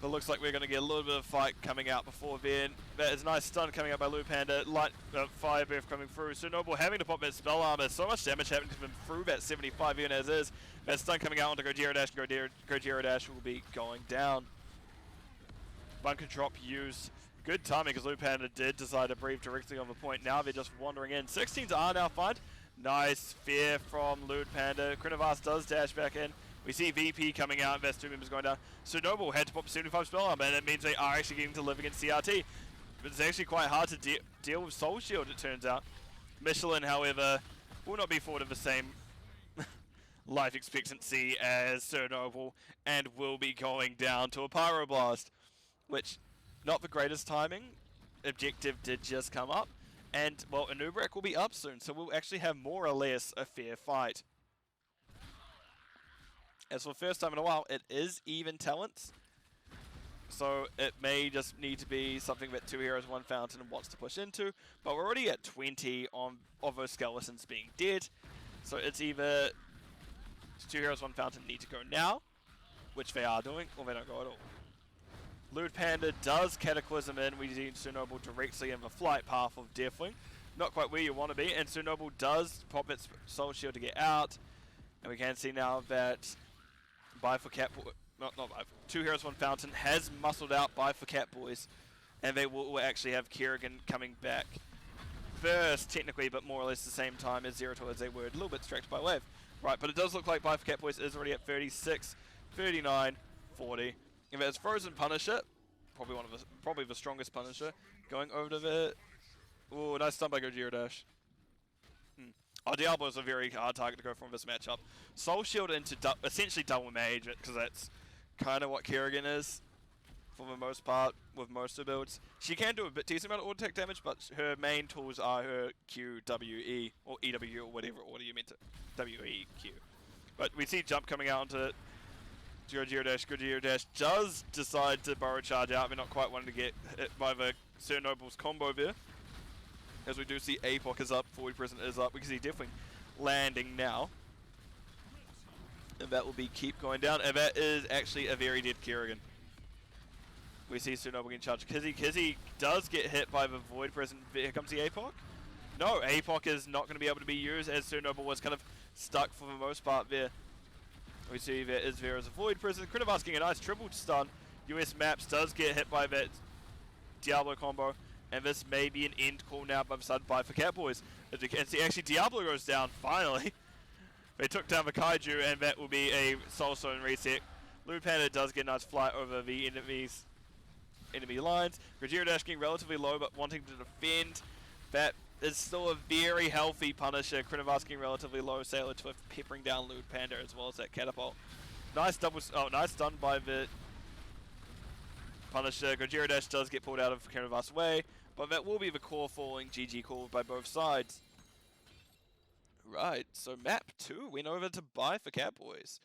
But looks like we're going to get a little bit of fight coming out before then. That is a nice stun coming out by Lewd Panda. Light fire breath coming through. Sir Noble having to pop that spell armor. So much damage happening to him through that 75 even as is. That stun coming out onto Gojira Dash. Gojira Dash will be going down. Bunker drop used. Good timing because Lewd Panda did decide to breathe directly on the point. Now they're just wandering in. 16s are now fine. Nice fear from Lewd Panda. Catbois does dash back in. We see VP coming out, Invest 2 members going down. Sir Noble had to pop 75 spell armor, and it means they are actually getting to live against CRT. But it's actually quite hard to deal with Soul Shield, it turns out. Michelin, however, will not be forward of the same life expectancy as Sir Noble, and will be going down to a Pyroblast. Which, not the greatest timing. Objective did just come up. And, well, Anubrak will be up soon, so we'll actually have more or less a fair fight. As for the first time in a while, it is even talents. So it may just need to be something that 2 heroes, 1 fountain wants to push into. But we're already at 20 of those skeletons being dead. So it's either 2 heroes, 1 fountain need to go now, which they are doing, or they don't go at all. Lewd Panda does Cataclysm in. We see Sir Noble directly in the flight path of Deathwing. Not quite where you want to be. And Sir Noble does pop its Soul Shield to get out. And we can see now that Catbois, not 2 heroes, 1 fountain has muscled out Catbois, and they will actually have Kerrigan coming back first, technically, but more or less the same time as Zeratul, as they were a little bit distracted by wave. Right, but it does look like Catbois is already at 36, 39, 40. If it's Frozen Punisher, probably the strongest Punisher, going over to the. Ooh, nice stun by Gojira Dash. Oh, Diablo is a very hard target to go from this matchup. Soul Shield into essentially double mage, because that's kind of what Kerrigan is, for the most part, with most of the builds. She can do a bit decent amount of auto attack damage, but her main tools are her Q, W, E, or EW, or whatever order you meant to. W, E, Q. But we see Jump coming out onto Gojira Dash. Gojira Dash does decide to Burrow Charge out. We're not quite wanting to get hit by the Sir Noble's combo there. As we do see Apoc is up, Void Prison is up, because he's definitely landing now. And that will be keep going down, and that is actually a very dead Kerrigan. We see Tsunobu getting charged. Kizzy does get hit by the Void Prison. Here comes the Apoc. No, Apoc is not going to be able to be used, as Tsunobu was kind of stuck for the most part there. We see there is there as a Void Prison. Critivas getting a nice triple stun. US Maps does get hit by that Diablo combo, and this may be an end call now by the side by for Catbois. As you can see, actually Diablo goes down finally. They took down the Kaiju, and that will be a Soul Stone reset. Lou Panda does get a nice flight over the enemy lines. Gajira Dash getting relatively low, but wanting to defend. That is still a very healthy Punisher. Critivas getting relatively low. Sailor Twift peppering down Lou Panda as well as that catapult. Nice nice stun by the Punisher. Gojira Dash does get pulled out of Critivas' way, but that will be the core falling GG call by both sides. Right, so map 2 went over to buy for Catbois.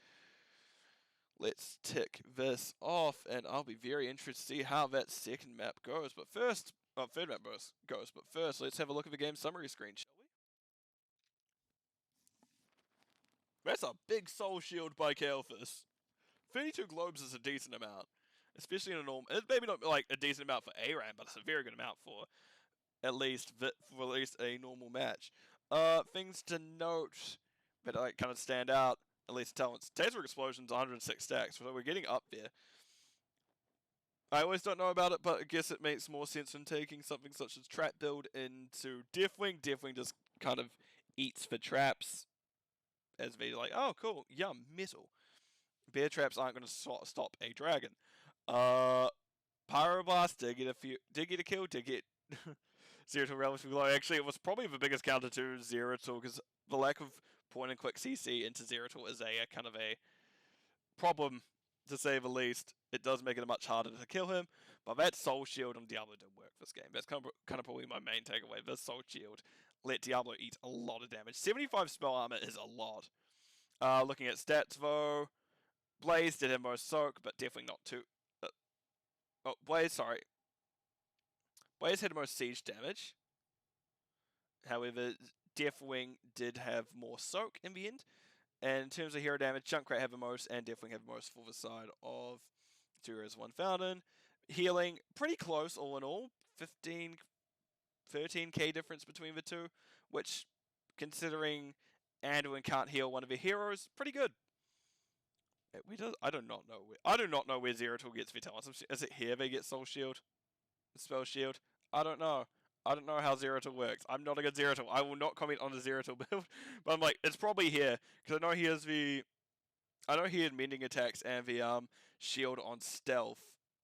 Let's tick this off, and I'll be very interested to see how that second map goes. But first, third map goes. But first, let's have a look at the game summary screen, shall we? That's a big soul shield by Kael'thas. 32 globes is a decent amount, especially in a normal. It's maybe not like a decent amount for ARAM, but it's a very good amount for at least a normal match. Things to note that like kind of stand out, at least talents. Taser Explosion's 106 stacks, so we're getting up there. I always don't know about it, but I guess it makes more sense when taking something such as trap build into Deathwing just kind of eats for traps. As they like, oh cool, yum, metal. Bear traps aren't going to stop a dragon. Pyroblast did get a kill, did get Zeratul relatively low. Actually, it was probably the biggest counter to Zeratul, because the lack of point and click CC into Zeratul is a kind of a problem, to say the least. It does make it much harder to kill him, but that Soul Shield on Diablo did work this game. That's kind of probably my main takeaway. This Soul Shield let Diablo eat a lot of damage. 75 spell armor is a lot. Looking at stats though, Blaze did have most soak, but definitely not too. Blaze had most siege damage. However, Deathwing did have more soak in the end. And in terms of hero damage, Junkrat had the most, and Deathwing had the most for the side of 2 Heroes 1 Fountain. Healing, pretty close all in all. 13k difference between the two, which, considering Anduin can't heal one of the heroes, pretty good. I do not know where Zeratul gets their talents. Is it here they get Soul Shield? Spell Shield? I don't know. I don't know how Zeratul works. I'm not a good Zeratul. I will not comment on the Zeratul build. But I'm like, it's probably here. Because I know he has I know he had Mending Attacks and the Shield on Stealth.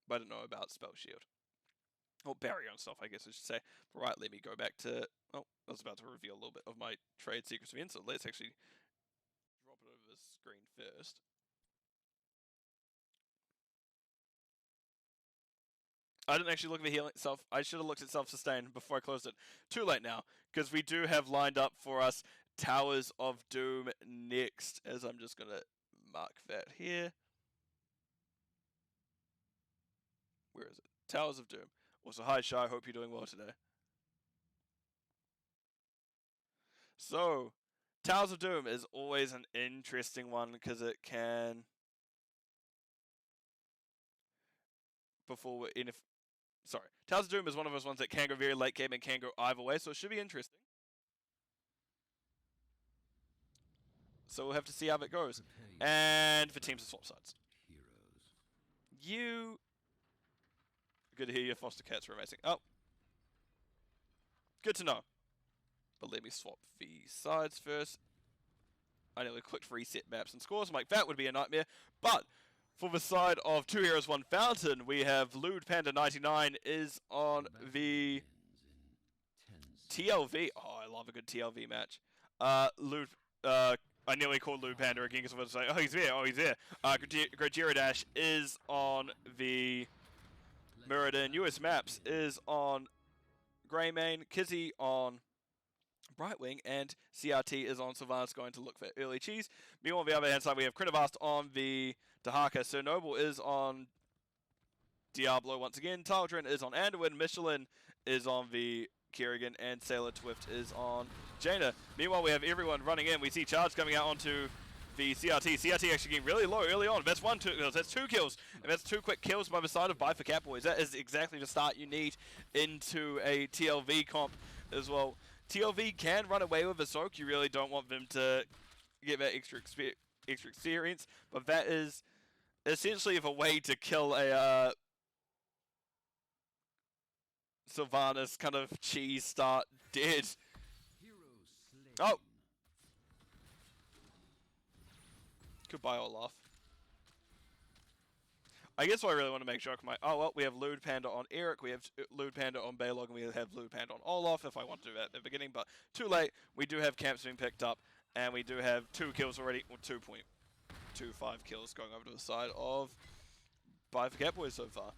But I don't know about Spell Shield. Or Barrier on Stealth, I guess I should say. But right, let me go back to... Oh, I was about to reveal a little bit of my trade secrets again. So let's actually drop it over the screen first. I didn't actually look at the healing itself. I should have looked at self-sustain before I closed it. Too late now, because we do have lined up for us Towers of Doom next, as I'm just going to mark that here. Where is it? Towers of Doom. Also, hi Shy, hope you're doing well today. So, Towers of Doom is always an interesting one, because it can... Towers of Doom is one of those ones that can go very late game and can go either way, so it should be interesting. So we'll have to see how that goes. And for teams to swap sides. Good to hear your foster cats were amazing. Oh. Good to know. But let me swap the sides first. I nearly clicked reset maps and scores. I'm like, that would be a nightmare. But... for the side of 2 Heroes 1 Fountain, we have Lewd Panda 99 is on the TLV. Oh, I love a good TLV match. I nearly called Lewd Panda again because I was like, oh, he's there. Gojira Dash is on the Mirrodin. US Maps is on Greymane. Kizzy on Brightwing, and CRT is on Sylvanas, going to look for early cheese. Meanwhile, on the other hand side, we have Critivast on the Dahaka. Chernobyl is on Diablo once again. Taldrin is on Anduin. Michelin is on the Kerrigan, and Sailor Twift is on Jaina. Meanwhile, we have everyone running in. We see Charge coming out onto the CRT. CRT actually getting really low early on. That's 2 kills. That's 2 kills. And that's 2 quick kills by the side of for Catbois. That is exactly the start you need into a TLV comp as well. TLV can run away with a soak. You really don't want them to get that extra experience. But that is essentially a way to kill a Sylvanas kind of cheese start dead. Oh! Goodbye, Olaf. I guess what I really want to make sure oh well, we have Lewd Panda on Eric, we have Lewd Panda on Baylog, and we have Lewd Panda on Olaf if I want to do that at the beginning, but too late. We do have camps being picked up, and we do have 2 kills already, or 2.25 kills going over to the side of for Catbois so far.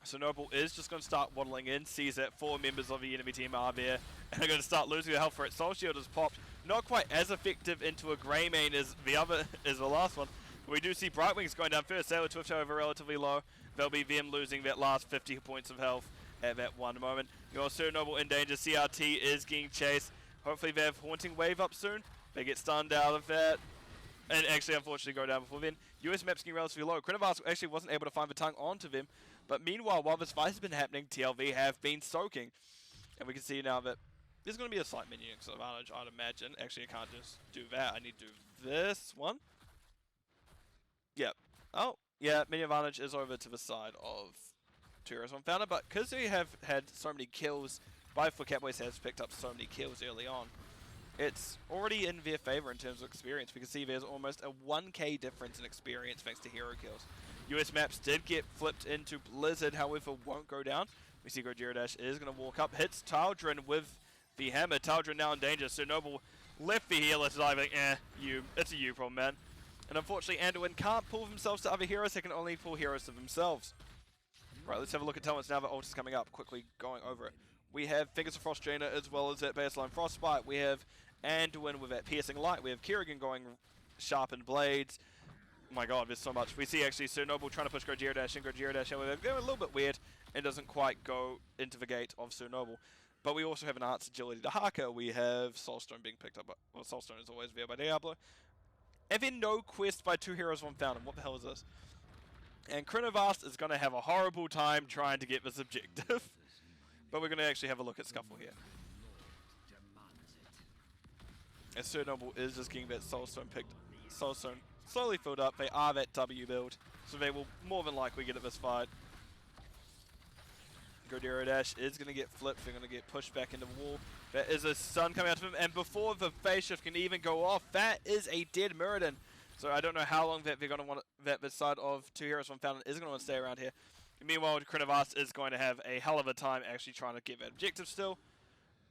So Noble is just going to start waddling in, sees that 4 members of the enemy team are there, and they're going to start losing their health for it. Soul Shield has popped, not quite as effective into a Grey main as the last one. We do see Brightwings going down first. Sailor Twift, however, relatively low. They'll be them losing that last 50 points of health at that one moment. Your Sir Noble in danger. CRT is getting chased. Hopefully they have Haunting Wave up soon. They get stunned out of that. And actually, unfortunately, go down before then. US map's getting relatively low. Krenovas actually wasn't able to find the tongue onto them. But meanwhile, while this fight has been happening, TLV have been soaking. And we can see now that there's going to be a slight menu advantage, I'd imagine. Actually, I can't just do that. I need to do this one. Yep. Oh, yeah, menu advantage is over to the side of 2 Heroes 1 Founder. But because they have had so many kills, for Catbois has picked up so many kills early on, it's already in their favor in terms of experience. We can see there's almost a 1k difference in experience thanks to hero kills. US maps did get flipped into Blizzard, however, won't go down. We see Gojira is going to walk up, hits Taldrin with the hammer. Taldrin now in danger, so Noble left the healer to diving. It's a you problem, man. And unfortunately, Anduin can't pull themselves to other heroes, they can only pull heroes to themselves. Right, let's have a look at talents now that ult is coming up, quickly going over it. We have Fingers of Frost Jaina as well as that baseline Frostbite. We have Anduin with that Piercing Light. We have Kerrigan going Sharpened Blades. Oh my god, there's so much. We see actually Sir Noble trying to push Gojira Dash, however, they're a little bit weird and doesn't quite go into the gate of Sir Noble. But we also have an Arts Agility to Haka. We have Soulstone being picked up by, well, Soulstone is always there by Diablo. And then no quest by 2 Heroes 1 Fountain. What the hell is this? And Krenovas is going to have a horrible time trying to get this objective. But we're going to actually have a look at Scuffle here. As Sir Noble is just getting that Soulstone slowly filled up. They are that W build, so they will more than likely get at this fight. Gojira Dash is going to get flipped. They're going to get pushed back into the wall. There is a stun coming out of him, and before the phase shift can even go off, that is a dead Muradin. So I don't know how long that they're going to want that this side of 2 Heroes 1 Fountain is going to want to stay around here. Meanwhile, Krenovas is going to have a hell of a time actually trying to get that objective still.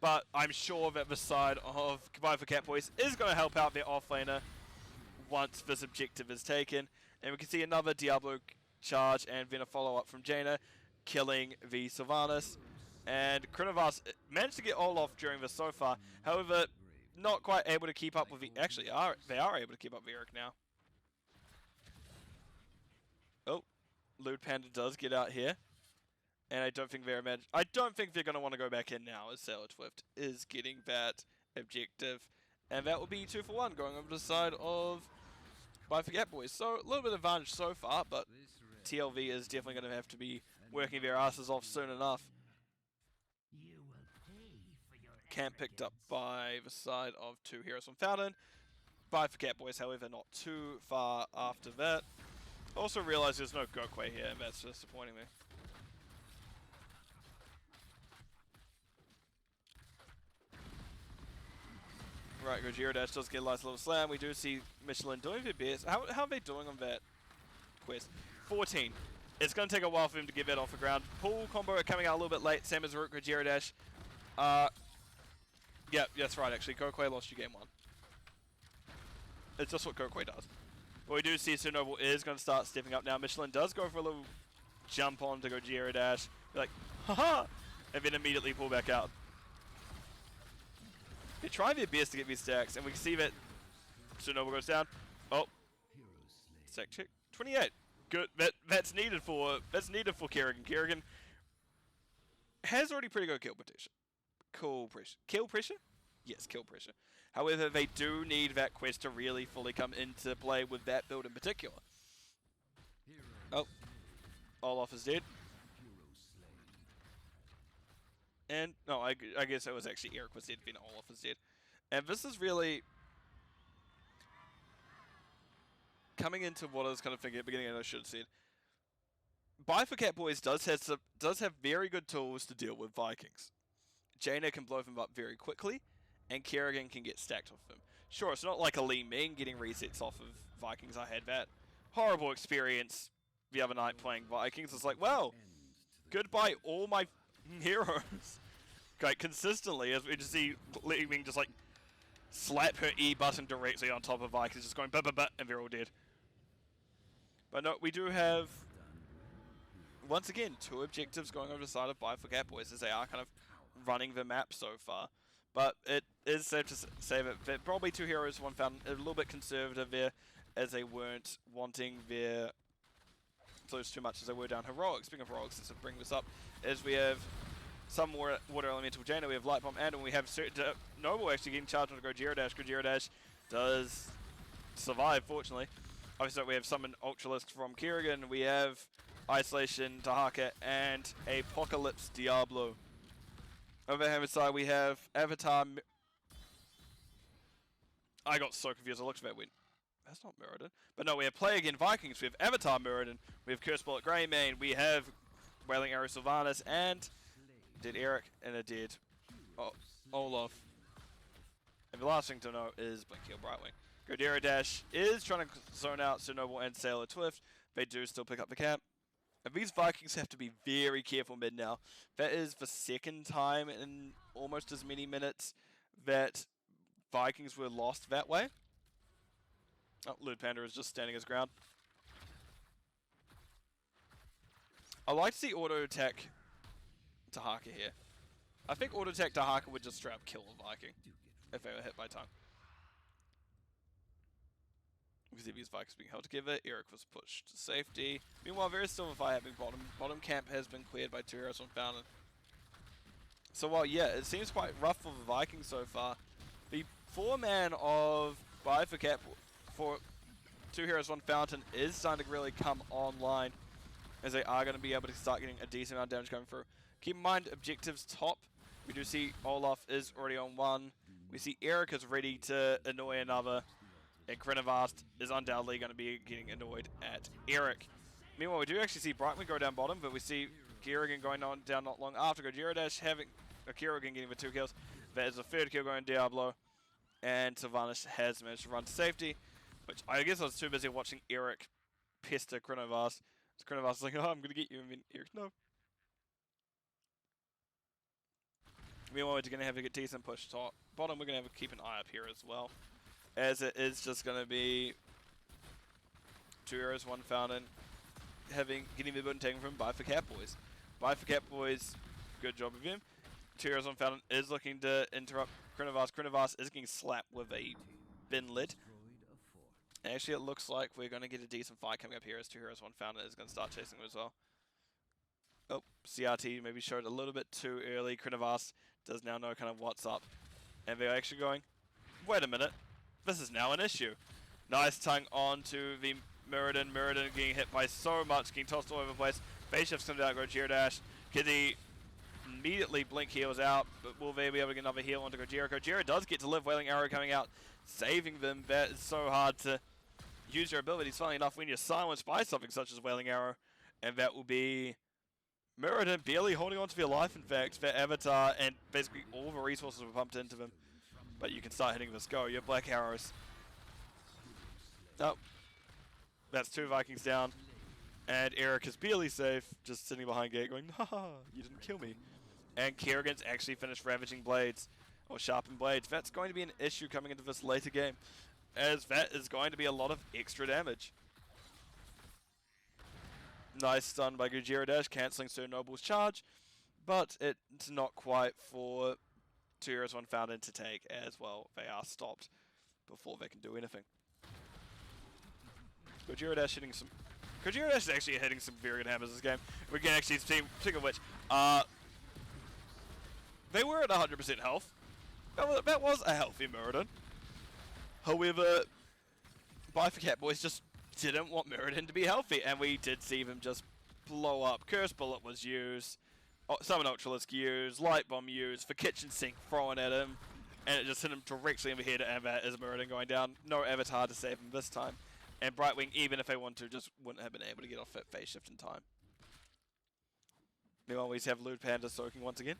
But I'm sure that the side of Goodbye for Catbois is going to help out their offlaner once this objective is taken. And we can see another Diablo charge and then a follow-up from Jaina, killing the Sylvanas. And Krenovas managed to get Olaf during this so far. However, not quite able to keep up with the... Actually, they are able to keep up with Eric now. Oh, Lewd Panda does get out here. And I don't think they're going to want to go back in now as Sailor Twift is getting that objective. And that will be 2 for 1 going over to the side of Goodbye for Catbois. So a little bit of advantage so far, but TLV is definitely going to have to be working their asses off soon enough. Camp picked up by the side of 2 Heroes 1 Fountain. Goodbye for Catbois, however, not too far after that. Also realize there's no Gokwe here, and that's disappointing me. Right, Gojira Dash does get a nice little slam. We do see Michelin doing their best. How are they doing on that quest? 14. It's going to take a while for him to get that off the ground. Pull combo coming out a little bit late. Same as Rook, Gojira Dash. Yeah, that's right actually. Gokwe lost you game 1. It's just what Gokwe does. But we do see Sir Noble is going to start stepping up now. Michelin does go for a little jump on to Gojira Dash. Be like, haha! And then immediately pull back out. They try their best to get these stacks, and we can see that Sir Noble goes down. Oh, stack check 28. Good. That's needed for Kerrigan. Kerrigan has already pretty good kill pressure. Kill pressure? Yes, kill pressure. However, they do need that quest to really fully come into play with that build in particular. Oh, Olaf is dead. And, no, I guess it was actually Eric was dead, then Olaf was dead. And this is really coming into what I was kind of thinking at the beginning, and I should have said. Catbois does have very good tools to deal with Vikings. Jaina can blow them up very quickly, and Kerrigan can get stacked off them. Sure, it's not like a Lee Ming getting resets off of Vikings. I had that horrible experience the other night playing Vikings. It's like, well, goodbye all my heroes. Like, consistently, as we just see Lee Ming just like slap her E button directly on top of Vikings, just going but, and they're all dead. But no, we do have, once again, 2 objectives going over the side of Catbois as they are kind of running the map so far. But it is safe to say that probably 2 heroes, 1 found a little bit conservative there, as they weren't wanting their close too much as they were down heroics. Speaking of heroics, let's bring this up, as we have some water elemental Jaina, we have Light Bomb, and we have Noble actually getting charged onto Gojira Dash does survive, fortunately. Obviously, we have Summon Ultralisk from Kerrigan, we have Isolation Tahaka, and Apocalypse Diablo. Over the side, we have Avatar. I got so confused. I looked at that win. That's not Mirrodin. But no, we have Play Again Vikings. We have Avatar Mirrodin. We have Curse Bullet Greymane. We have Wailing Arrow Sylvanas. And dead Eric and a dead Olaf. And the last thing to note is Blinky Brightwing. Godera Dash is trying to zone out Sir Noble and Sailor Twift. They do still pick up the camp. And these Vikings have to be very careful mid now. That is the 2nd time in almost as many minutes that Vikings were lost that way. Oh, Lewd Panda is just standing his ground. I like to see auto attack Tahaka here. I think auto attack Tahaka would just straight up kill a Viking if they were hit by tongue. We see these Vikings being held together. Eric was pushed to safety. Meanwhile, there is still a fight happening bottom. Bottom camp has been cleared by 2 heroes on Fountain. So while, yeah, it seems quite rough for the Vikings so far, the 4-man of for 2 heroes, 1 Fountain is starting to really come online, as they are going to be able to start getting a decent amount of damage going through. Keep in mind, objectives top. We do see Olaf is already on 1. We see Eric is ready to annoy another. And Krenavast is undoubtedly going to be getting annoyed at Eric. Meanwhile, we do actually see Brightwing go down bottom, but we see Kerrigan going down not long after. Gojira Dash having Kerrigan getting the 2 kills. There's a 3rd kill going Diablo. And Sylvanas has managed to run to safety, which I guess I was too busy watching Eric pester Krenavast. So Krenavast is like, oh, I'm going to get you. And then Eric, no. Meanwhile, we're going to have a decent push top. Bottom, we're going to have to keep an eye up here as well, as it is just going to be 2 heroes, 1 Fountain, getting the button taken from Catbois. Catbois, good job of him. 2 heroes, 1 Fountain is looking to interrupt Krenavast. Krenavast is getting slapped with a bin lid. And actually, it looks like we're going to get a decent fight coming up here, as 2 heroes, 1 Fountain is going to start chasing him as well. Oh, CRT maybe showed a little bit too early. Krenavast does now know kind of what's up. And they're actually going, wait a minute. This is now an issue. Nice tongue onto the Mirrodin. Mirrodin getting hit by so much, getting tossed all over the place. Phase shift's coming down, Gojira Dash. Kiddy immediately blink heals out, but will they be able to get another heal onto Gojira? Gojira does get to live, Wailing Arrow coming out, saving them. That is so hard to use your abilities, funnily enough, when you're silenced by something such as Wailing Arrow. And that will be Mirrodin barely holding on to their life, in fact, their Avatar, and basically all the resources were pumped into them. But you can start hitting this go. Your Black Arrows. Oh. That's 2 Vikings down. And Eric is barely safe, just sitting behind gate going, haha, you didn't kill me. And Kerrigan's actually finished Ravaging Blades, or Sharpened Blades. That's going to be an issue coming into this later game, as that is going to be a lot of extra damage. Nice stun by Gojira Dash, cancelling Sir Noble's charge, but it's not quite for 2 heroes, 1 Fountain to take as well. They are stopped before they can do anything. Gojira Dash hitting some... Gojira Dash is actually hitting some very good hammers this game. We can actually see, speaking of which, They were at 100% health. That was a healthy Mirrodin. However, for Catbois just didn't want Mirrodin to be healthy, and we did see them just blow up. Curse Bullet was used, Summon Ultralisk used, Light Bomb used, for Kitchen Sink thrown at him, and it just hit him directly in the head, and that is Mirrodin going down. No Avatar to save him this time. And Brightwing, even if they wanted to, just wouldn't have been able to get off that phase shift in time. Meanwhile, we have Lewd Panda soaking once again.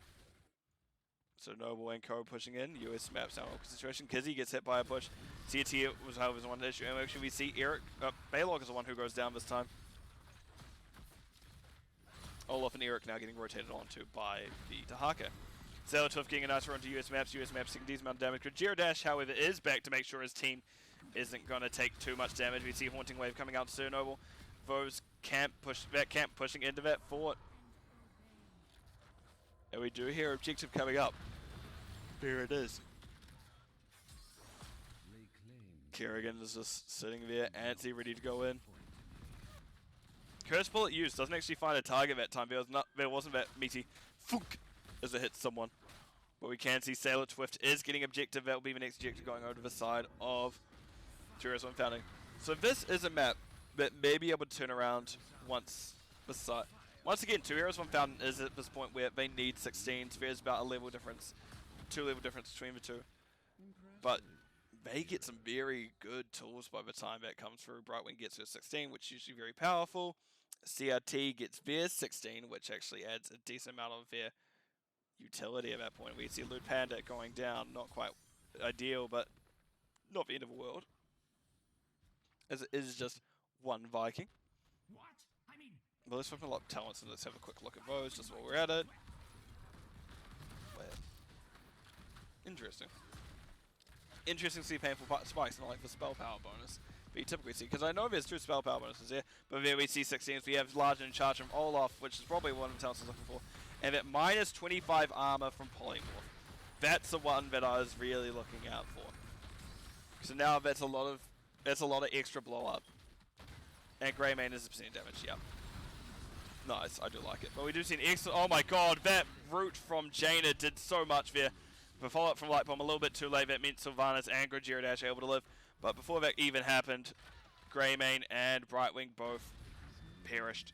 So Noble and Co pushing in. US maps down awkward situation. Kizzy gets hit by a push. CT was one issue. And actually we see Eric, Baylog is the one who goes down this time. Olaf and Eric now getting rotated onto by the Tahaka. Sailor Twift getting a nice run to US maps taking decent amount of damage. Gyarados, however, is back to make sure his team isn't going to take too much damage. We see Haunting Wave coming out to Sir Noble. Vo's camp pushing into that fort. And we do hear objective coming up. Here it is. Kerrigan is just sitting there, antsy, ready to go in. Curse Bullet used, doesn't actually find a target that time. There wasn't that meaty funk as it hits someone. But we can see Sailor Twift is getting objective. That will be the next objective going over to the side of 2 Heroes 1 Founding. So this is a map that may be able to turn around once the side. Once again, 2 Heroes 1 Fountain is at this point where they need 16. So there's about a level difference, 2 level difference between the two. But they get some very good tools by the time that comes through. Brightwing gets her 16, which is usually very powerful. CRT gets their 16, which actually adds a decent amount of their utility at that point. We see Lewd Panda going down, not quite ideal, but not the end of the world. As it is just one Viking. What? I mean, Well, let's open a lot of talents and let's have a quick look at those just while we're at it. Well, interesting. Interesting to see painful spikes, not like the spell power bonus that you typically see. Because I know there's 2 spell power bonuses here, but there we see 16s. We have Large and Charge from Olaf, which is probably one of the talents I was looking for. And that minus 25 armor from Polymorph. That's the one that I was really looking out for. So now that's a lot of extra blow up. And Greymane is a percent damage, yeah. Nice, I do like it. But we do see an excellent, oh my god, that root from Jaina did so much there. The follow-up from Light Bomb a little bit too late, that meant Sylvanas and Gyarados able to live. But before that even happened, Greymane and Brightwing both perished.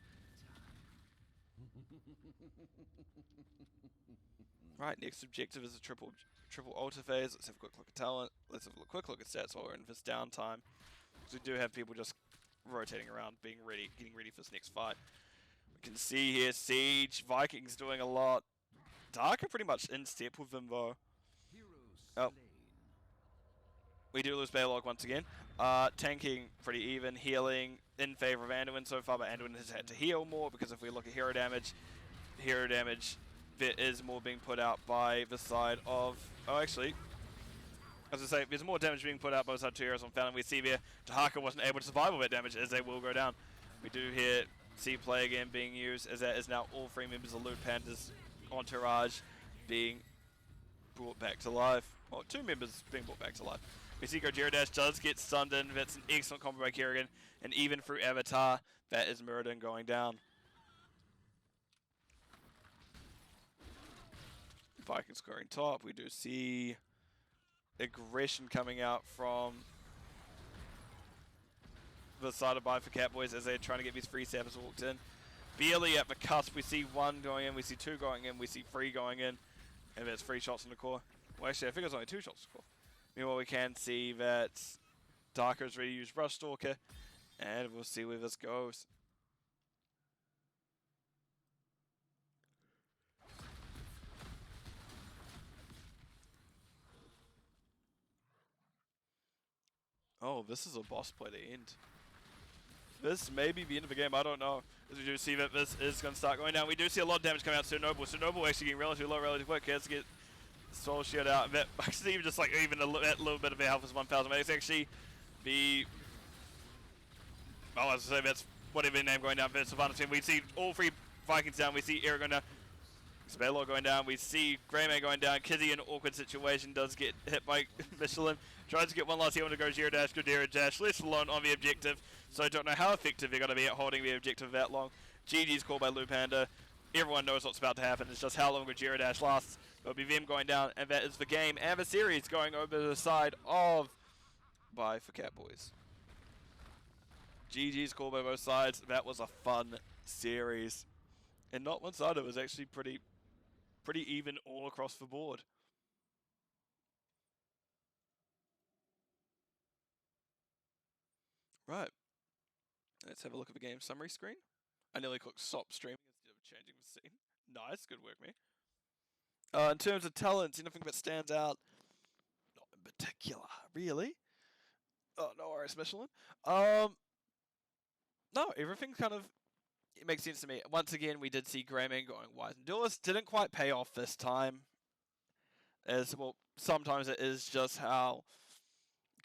Right, next objective is a triple ultra phase. Let's have a quick look at talent. Let's have a quick look at stats while we're in this downtime. Because we do have people just rotating around, getting ready for this next fight. We can see here Siege, Vikings doing a lot. Dark are pretty much in step with them though. Oh. We do lose Baylog once again. Tanking pretty even, healing in favor of Anduin so far, but Anduin has had to heal more because if we look at hero damage, there is more being put out by the side of... Oh, actually, as I say, there's more damage being put out by the side of 2 Heroes on Fountain. We see there, Tahaka wasn't able to survive all that damage as they will go down. We do hear C-Play again being used as that is now all 3 members of Lewd Panda's entourage being brought back to life. Well, 2 members being brought back to life. We see Gyarados does get stunned in. That's an excellent combo by Kerrigan. And even through Avatar, that is Mirrodin going down. Viking scoring top. We do see aggression coming out from the side of for Catbois as they're trying to get these free sappers walked in. Barely at the cusp, we see 1 going in, we see 2 going in, we see 3 going in, and there's 3 shots in the core. Well, actually, I think it's only 2 shots in the core. Meanwhile, we can see that Darker's ready to use Rush Stalker, and we'll see where this goes. Oh, this is a boss play to end. This may be the end of the game, I don't know. As we do see that this is going to start going down. We do see a lot of damage coming out to Noble. So Noble actually getting relatively low, relatively quick. He has to get Soul Shield out. That actually even just like even that little bit of their health is 1,000. But it's actually the... Oh, as I say, that's whatever their name going down for Sylvanas team. We see all 3 Vikings down. We see Eric going down. Spello going down. We see Greymane going down. Kizzy in an awkward situation does get hit by Michelin. Tries to get one last heal to go Gyarados, Gyarados, left alone on the objective. So I don't know how effective they're going to be at holding the objective that long. GG's called by Lewd Panda. everyone knows what's about to happen. It's just how long a Gyarados lasts. It'll be them going down, and that is the game and the series going over to the side of bye for Catbois. GG's call by both sides. That was a fun series. And not one-sided. It was actually pretty even all across the board. Right. Let's have a look at the game summary screen. I nearly clicked stop streaming instead of changing the scene. Nice, good work, me. In terms of talents, anything that stands out? Not in particular, really. Oh, no worries, Michelin. No, everything kind of, it makes sense to me. Once again, we did see Greyman going wise and duelist. Didn't quite pay off this time. As well, sometimes it is just how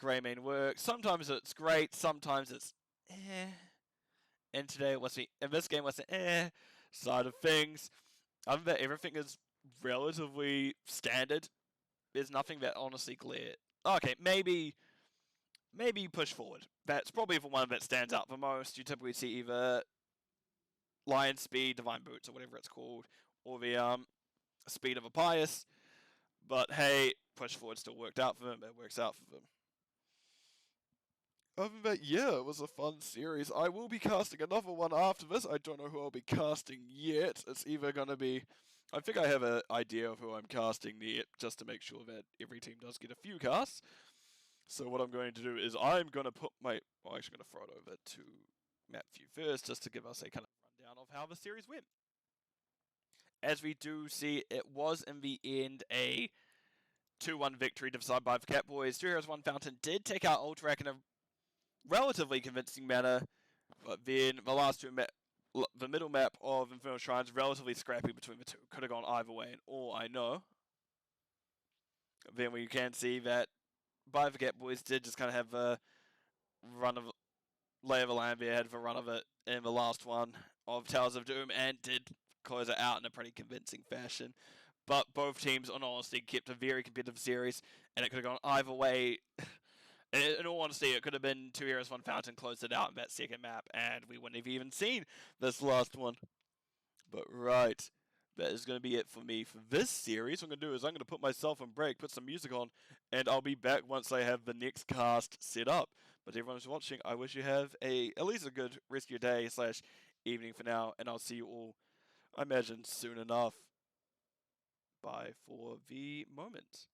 Greyman works. Sometimes it's great, sometimes it's eh. And today was the, in this game was the eh side of things. Other than that, everything is relatively standard. There's nothing that honestly clear. Okay, maybe push forward. That's probably the one that stands out the most. You typically see either Lion Speed, Divine Boots, or whatever it's called, or the Speed of a Pious. But hey, push forward still worked out for them. It works out for them. Other than that, yeah, it was a fun series. I will be casting another one after this. I don't know who I'll be casting yet. It's either going to be... I think I have an idea of who I'm casting yet, just to make sure that every team does get a few casts. So what I'm going to do is I'm going to put my... Well, I'm actually going to throw it over to Matthew first, just to give us a kind of rundown of how the series went. As we do see, it was in the end a 2-1 victory decided by the Catbois. 2 Heroes 1 Fountain did take out Ultrac in a relatively convincing manner, but then the last two the middle map of Infernal Shrines relatively scrappy between the two. Could have gone either way, and all I know. Then we can see that by the Catbois did just kind of have a run of lay of the land there, had the run of it in the last one of Towers of Doom, and did close it out in a pretty convincing fashion. But both teams, in honesty, kept a very competitive series, and it could have gone either way. In all honesty, it could have been 2 Heroes 1 Fountain closed it out in that second map, and we wouldn't have even seen this last one. But right, that is going to be it for me for this series. What I'm going to do is I'm going to put myself on break, put some music on, and I'll be back once I have the next cast set up. But everyone who's watching, I wish you have at least a good rest of your day / evening for now, and I'll see you all, I imagine, soon enough. Bye for the moment.